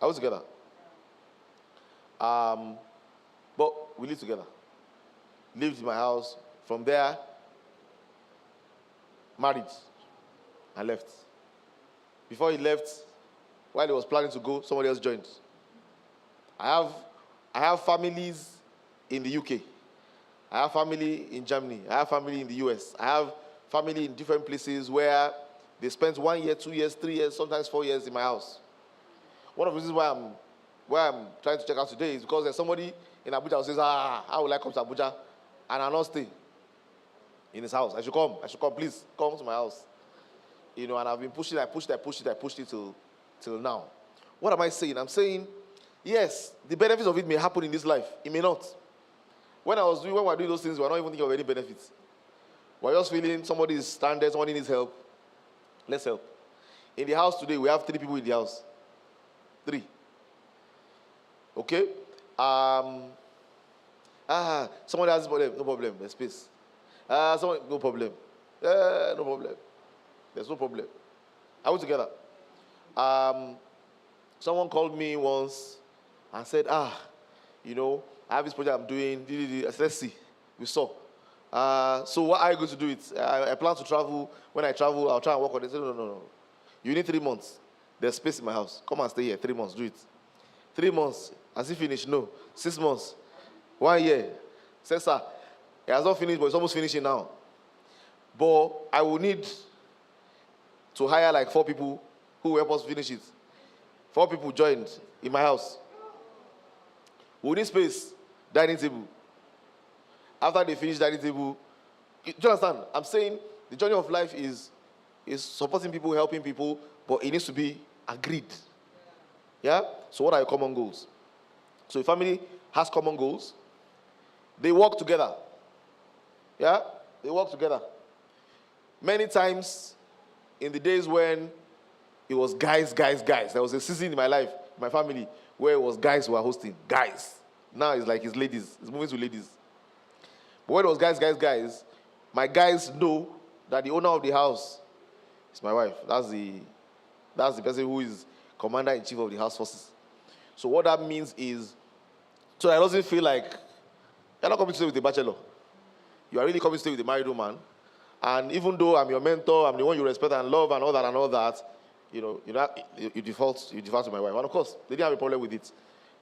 Are we together? But we live together. Lived in my house. From there, married and left. Before he left, while he was planning to go, somebody else joined. I have families in the UK. I have family in Germany. I have family in the US. I have family in different places where they spent 1 year, 2 years, 3 years, sometimes 4 years in my house. One of the reasons why I'm trying to check out today is because there's somebody in Abuja who says, how will I come to Abuja? And I'll not stay in his house. I should come, please, come to my house. And I've been pushing, I pushed it till now. What am I saying? I'm saying, yes, the benefits of it may happen in this life. It may not. When we were doing those things, we were not even thinking of any benefits. We're just feeling somebody is stranded, somebody needs help. Let's help. In the house today, we have 3 people in the house. 3. Okay? Somebody has a problem. No problem. There's space. No problem. No problem. There's no problem. Are we together? Someone called me once and said, I have this project I'm doing. I said, let's see. We saw. So what are you going to do it? I plan to travel. When I travel, I'll try and work on it. I said, no. You need 3 months. There's space in my house. Come and stay here. 3 months. Do it. 3 months. Has he finished? No. 6 months. 1 year. Said, sir, it has not finished, but it's almost finishing now. But I will need to hire like 4 people who will help us finish it. 4 people joined in my house. We need space. Dining table. After they finish dining table, do you understand? I'm saying the journey of life is supporting people, helping people, but it needs to be agreed. Yeah? So what are your common goals? So a family has common goals. They work together. Yeah? They work together. Many times in the days when it was guys, there was a season in my life, my family, where it was guys who were hosting. Guys. Now it's like it's ladies. It's moving to ladies. But when it was guys, my guys know that the owner of the house is my wife. That's the person who is commander-in-chief of the house forces. So what that means is, so I doesn't feel like You're not coming to stay with a bachelor. You are really coming to stay with a married woman. And even though I'm your mentor, I'm the one you respect and love and all that, you default to my wife. And of course, they didn't have a problem with it.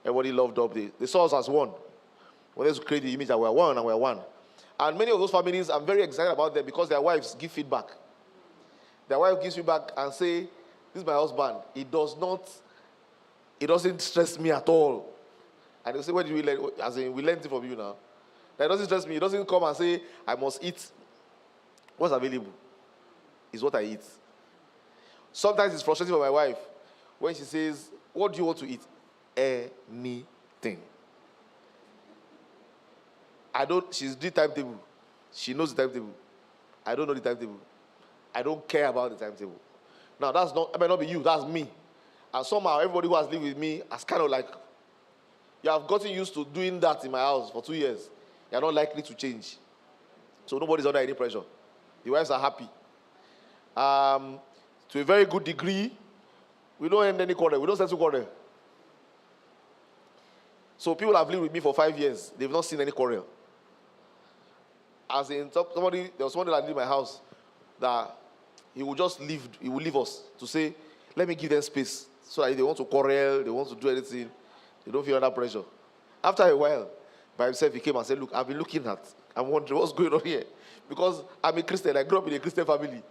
Everybody loved up. They saw us as one. When they create the image that we're one and we're one. And many of those families, I'm very excited about them because their wives give feedback. Their wife gives feedback and say, this is my husband. It doesn't stress me at all. And they say, where did we learn? As in, we learned it from you now. That doesn't stress me. It doesn't come and say, I must eat what's available. Is what I eat. Sometimes it's frustrating for my wife when she says, what do you want to eat? Anything. She's the timetable. She knows the timetable. I don't know the timetable. I don't care about the timetable. Now, that might not be you, that's me. And somehow, everybody who has lived with me has kind of like, you have gotten used to doing that in my house for 2 years. You're not likely to change. So nobody's under any pressure. The wives are happy. To a very good degree, we don't end any quarrel. We don't settle quarrel. So people have lived with me for 5 years. They've not seen any quarrel. As in, there was somebody that lived in my house that he would just leave. He would leave us to say, let me give them space. So that if they want to quarrel, they want to do anything, they don't feel under pressure. After a while, by himself, he came and said, look, I've been looking I'm wondering what's going on here. Because I'm a Christian. I grew up in a Christian family.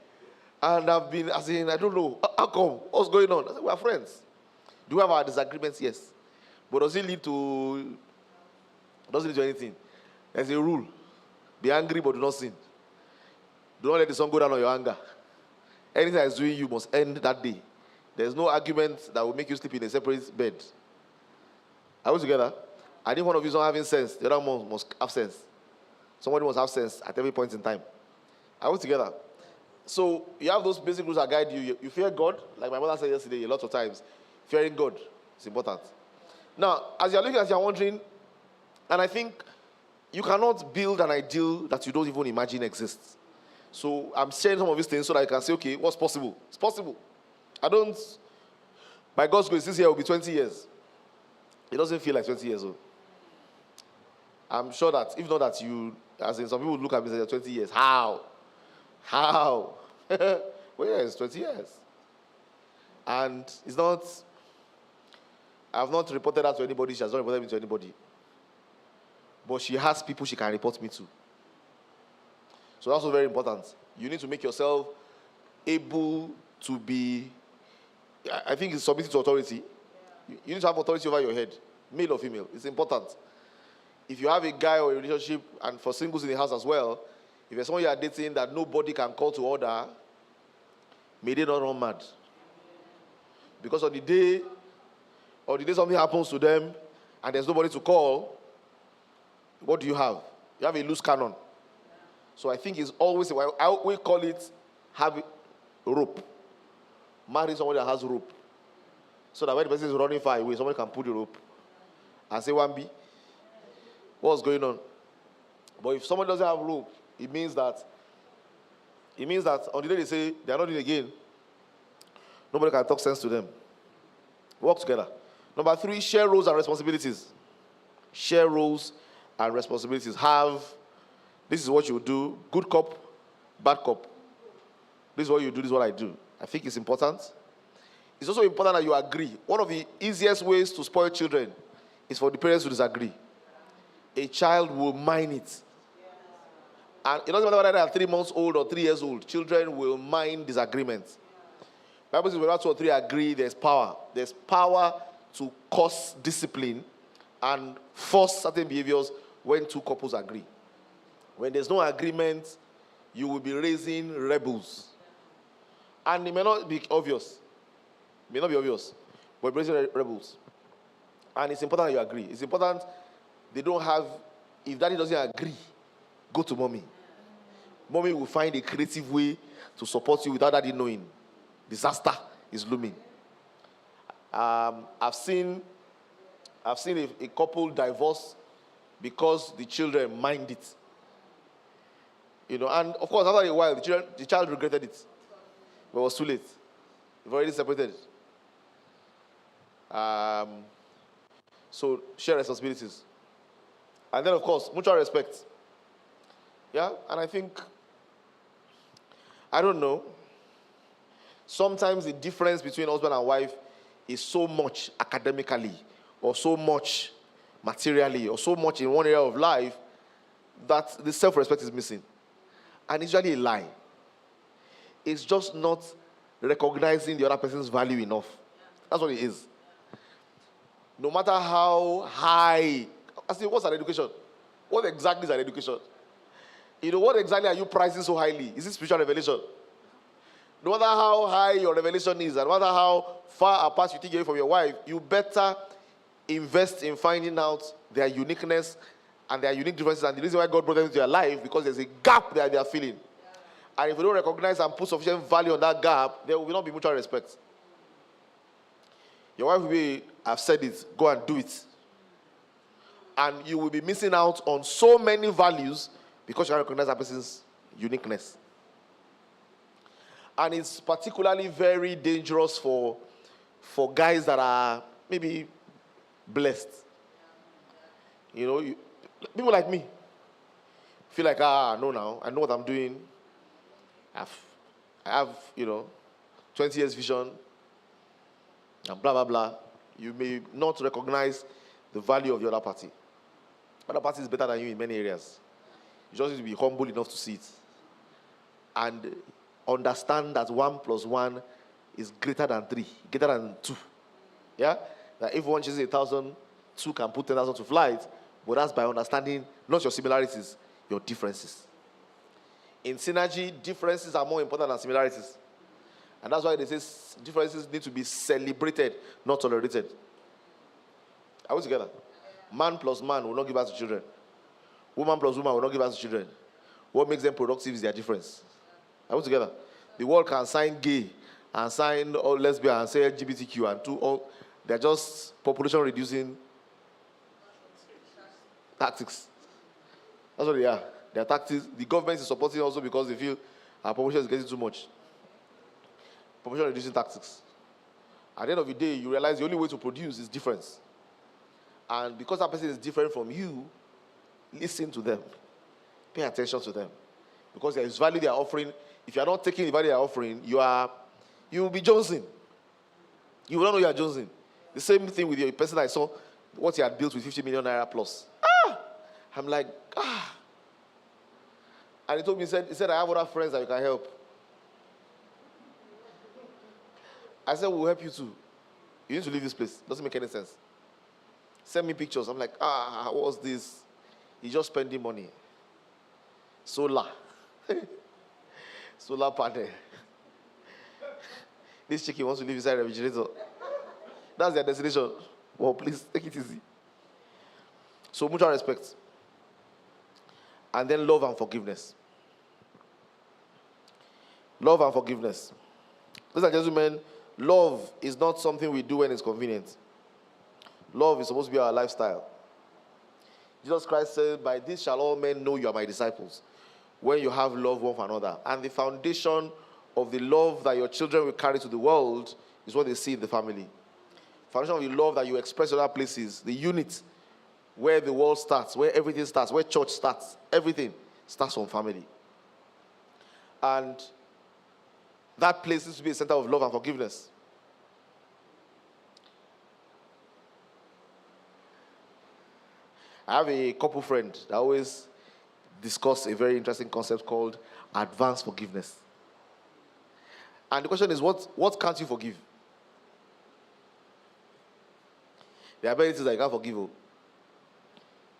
And I've been, I don't know. How come? What's going on? I said, we're friends. Do we have our disagreements? Yes. But does it lead to anything? There's a rule. Be angry, but do not sin. Do not let the sun go down on your anger. Anything that is doing you must end that day. There's no argument that will make you sleep in a separate bed. Are we together? And if one of you is not having sense, the other one must have sense. Somebody must have sense at every point in time. Are we together? So you have those basic rules that guide you. You fear God, like my mother said yesterday a lot of times. Fearing God is important. Now, as you're looking, as you're wondering, and I think you cannot build an ideal that you don't even imagine exists. So I'm sharing some of these things so that I can say, okay, what's possible? It's possible. By God's grace, this year will be 20 years. It doesn't feel like 20 years old. I'm sure that, if not that you, as in some people look at me and say, 20 years. How? Well, yeah, it's 20 years. And it's not, I've not reported that to anybody. She has not reported me to anybody. But she has people she can report me to. So that's also very important. You need to make yourself able to be, I think it's submitting to authority. You need to have authority over your head, male or female. It's important. If you have a guy or a relationship, and for singles in the house as well, if there's someone you are dating that nobody can call to order, may they not run mad. Because on the day something happens to them and there's nobody to call, what do you have? You have a loose cannon. So I think it's always, we call it have rope. Marry somebody that has rope. So that when the person is running far away, somebody can pull the rope and say, 1B, what's going on? But if somebody doesn't have rope, it means that on the day they say they are not doing it again, nobody can talk sense to them. Work together. Number 3, share roles and responsibilities. Share roles and responsibilities. This is what you do. Good cop, bad cop. This is what you do, this is what I do. I think it's important. It's also important that you agree. One of the easiest ways to spoil children is for the parents to disagree. A child will mine it. And it doesn't matter whether they are 3 months old or 3 years old. Children will mine disagreements. Bible says when 2 or 3 agree, there's power. There's power to cause discipline and force certain behaviors when 2 couples agree. When there's no agreement, you will be raising rebels. And it may not be obvious. It may not be obvious. But raising rebels. And it's important that you agree. It's important they don't have, if daddy doesn't agree, go to mommy. Mommy will find a creative way to support you without daddy knowing. Disaster is looming. I've seen a couple divorce because the children mind it. And of course, after a while, the child regretted it. But it was too late. They've already separated. So, share responsibilities. And then, of course, mutual respect. Yeah? And I think, I don't know, sometimes the difference between husband and wife is so much academically, or so much materially, or so much in one area of life that the self-respect is missing. And it's usually a lie. It's just not recognizing the other person's value enough. That's what it is. No matter how high, I say, what's an education? What exactly is an education? You know, what exactly are you pricing so highly? Is it spiritual revelation? No matter how high your revelation is, and no matter how far apart you think you're from your wife, you better invest in finding out their uniqueness and their unique differences, and the reason why God brought them into your life, because there's a gap that they are feeling. And if you don't recognize and put sufficient value on that gap, there will not be mutual respect. Your wife will be, I've said it, go and do it. And you will be missing out on so many values because you don't recognize that person's uniqueness. And it's particularly very dangerous for guys that are maybe blessed. You know, people like me feel like, no, now, I know what I'm doing. I have, 20 years vision, and blah, blah, blah. You may not recognize the value of the other party. The other party is better than you in many areas. You just need to be humble enough to see it. And understand that 1 + 1 is greater than 3, greater than 2. Yeah? That if one chases 1,000, 2 can put 10,000 to flight, but that's by understanding not your similarities, your differences. In synergy, differences are more important than similarities. And that's why they say differences need to be celebrated, not tolerated. Are we together? Man plus man will not give us to children. Woman plus woman will not give us to children. What makes them productive is their difference. Are we together? The world can sign gay and sign lesbian and say LGBTQ and they're just population reducing tactics. That's what they are. Their tactics, the government is supporting also because they feel our population is getting too much. Population reducing tactics. At the end of the day, you realize the only way to produce is difference. And because that person is different from you, listen to them. Pay attention to them. Because there is value they are offering. If you are not taking the value they are offering, you will be jonesing. You will not know you are jonesing. The same thing with your person I saw, what he had built with 50 million naira plus. I'm like, And he told me, he said, I have other friends that you can help. I said, we'll help you too. You need to leave this place. Doesn't make any sense. Send me pictures. I'm like, what's this? He's just spending money. Solar. Solar panel. This chicken wants to live inside a refrigerator. That's their destination. Well, please, take it easy. So, mutual respect. And then love and forgiveness. Love and forgiveness. Ladies and gentlemen, love is not something we do when it's convenient. Love is supposed to be our lifestyle. Jesus Christ said, by this shall all men know you are my disciples, when you have love one for another. And the foundation of the love that your children will carry to the world is what they see in the family. Foundation of the love that you express in other places, the unit where the world starts, where everything starts, where church starts, everything starts from family. And that place needs to be a center of love and forgiveness. I have a couple friend that always discuss a very interesting concept called advanced forgiveness. And the question is, what can't you forgive? There are many things that you can't forgive.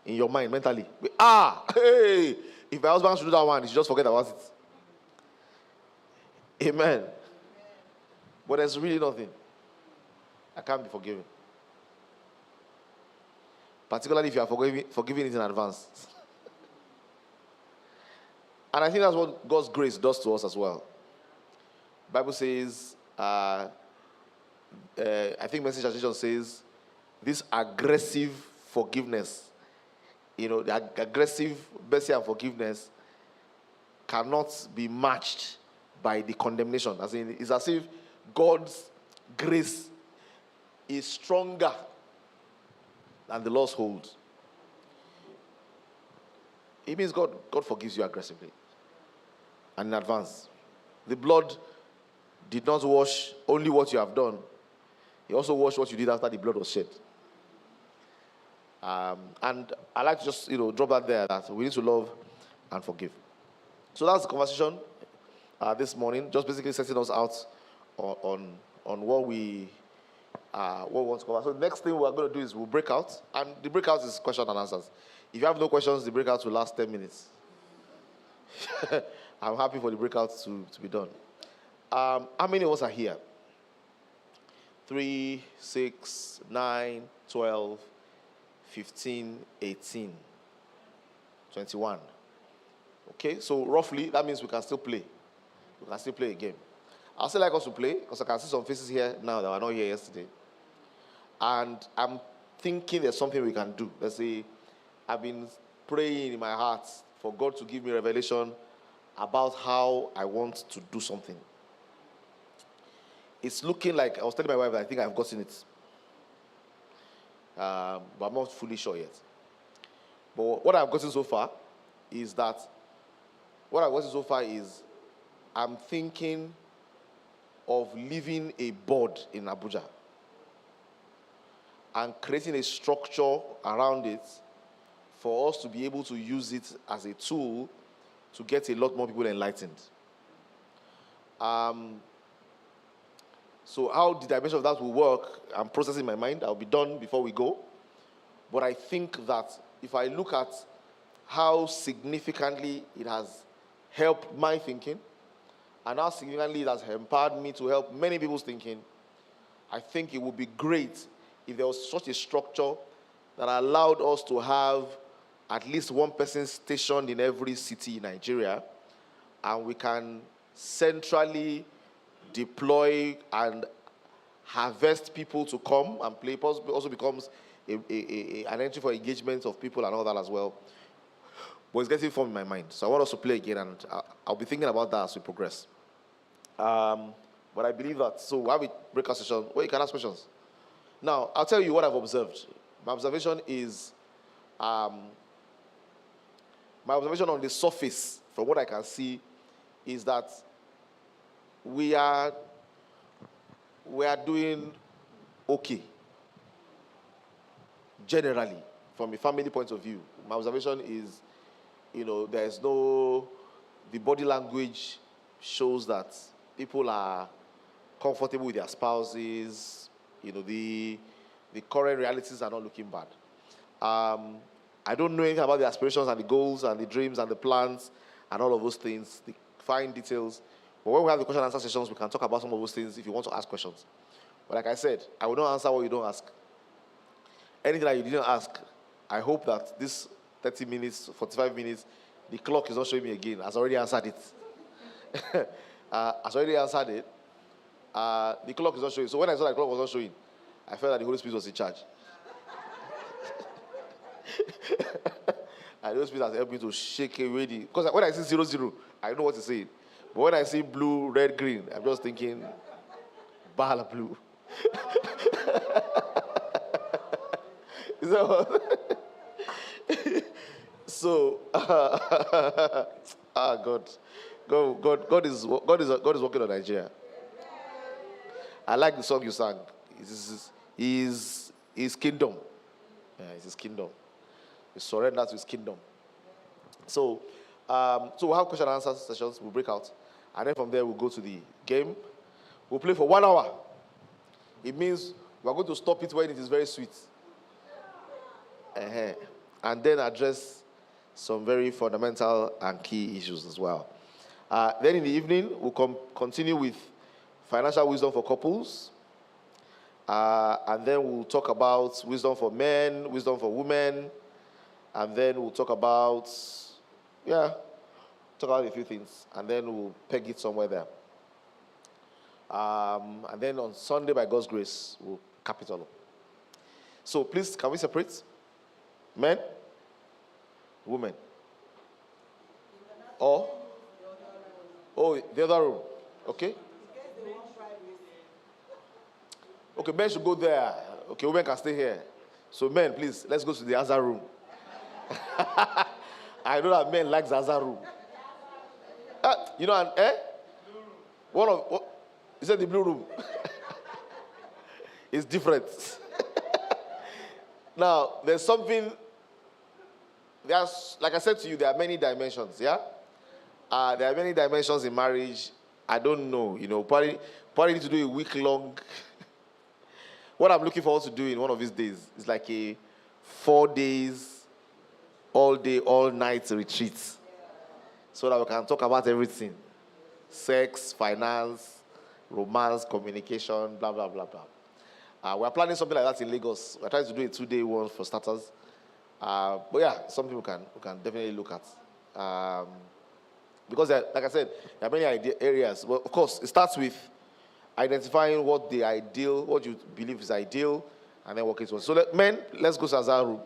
In your mind, mentally. Hey, if my husband should do that one, he should just forget about it. Amen. But there's really nothing I can't be forgiven. Particularly if you are forgiving it in advance. And I think that's what God's grace does to us as well. The Bible says, I think Message Translation says, this aggressive forgiveness, the aggressive mercy and forgiveness cannot be matched by the condemnation. It's as if God's grace is stronger than the law's hold. it means God forgives you aggressively and in advance. The blood did not wash only what you have done. He also washed what you did after the blood was shed. And I like to just, drop that there, that we need to love and forgive. So that's the conversation this morning, just basically setting us out on what we want to cover. So the next thing we're going to do is we'll break out, and the breakout is question and answers. If you have no questions, the breakout will last 10 minutes. I'm happy for the breakout to be done. How many of us are here? 3, 6, 9, 12, 15, 18, 21. Okay, so roughly, that means we can still play. We can still play a game. I'd still like us to play, because I can see some faces here now that were not here yesterday. And I'm thinking there's something we can do. Let's say, I've been praying in my heart for God to give me revelation about how I want to do something. It's looking like, I was telling my wife that I think I've gotten it. But I'm not fully sure yet. But what I've gotten so far is I'm thinking of leaving a board in Abuja and creating a structure around it for us to be able to use it as a tool to get a lot more people enlightened. So how the dimension of that will work, I'm processing in my mind. I'll be done before we go. But I think that if I look at how significantly it has helped my thinking and how significantly it has empowered me to help many people's thinking, I think it would be great if there was such a structure that allowed us to have at least one person stationed in every city in Nigeria, and we can centrally deploy and harvest people to come and play. Also becomes an entry for engagement of people and all that as well. But it's getting formed in my mind. So I want us to play again, and I'll be thinking about that as we progress. But I believe that, so we'll have a breakout session where you can ask questions. Now, I'll tell you what I've observed. My observation on the surface, from what I can see, is that we are doing okay. Generally, from a family point of view, my observation is, the body language shows that people are comfortable with their spouses. The current realities are not looking bad. I don't know anything about the aspirations and the goals and the dreams and the plans and all of those things, the fine details. But when we have the question and answer sessions, we can talk about some of those things if you want to ask questions. But like I said, I will not answer what you don't ask. Anything that you didn't ask, I hope that this 30 minutes, 45 minutes, the clock is not showing me again. Has already answered it. The clock is not showing. So when I saw that the clock was not showing, I felt that the Holy Spirit was in charge. And the Holy Spirit has helped me to shake away because when I see 00, I know what to say. But when I see blue, red, green, I'm just thinking, Bahala blue. Is that what? So, God is working on Nigeria. I like the song you sang. His kingdom. Yeah, it's his kingdom. We surrender to his kingdom. So we'll have question and answer sessions. We'll break out. And then from there, we'll go to the game. We'll play for 1 hour. It means we're going to stop it when it is very sweet. And then address some very fundamental and key issues as well. Then in the evening, we'll continue with financial wisdom for couples. And then we'll talk about wisdom for men, wisdom for women. And then we'll talk about a few things. And then we'll peg it somewhere there. And then on Sunday, by God's grace, we'll cap it all up. So please, can we separate? Men? Women? Or? Oh, the other room. Okay? Okay, men should go there. Okay, women can stay here. So men, please, let's go to the other room. I I know that men like Zaza room. You know, one of you said the blue room. It's different. Now, there's something. Like I said to you, there are many dimensions. Yeah, there are many dimensions in marriage. I don't know. You know, probably need to do a week-long. What I'm looking forward to doing one of these days is like a 4 days, all day, all night retreat, so that we can talk about everything: sex, finance, romance, communication, blah blah blah blah. We're planning something like that in Lagos. We're trying to do a 2-day one for starters. But yeah, something we can definitely look at. Because, like I said, there are many areas. Well, of course, it starts with identifying what you believe is ideal, and then working towards. So, men, let's go to Zaza room.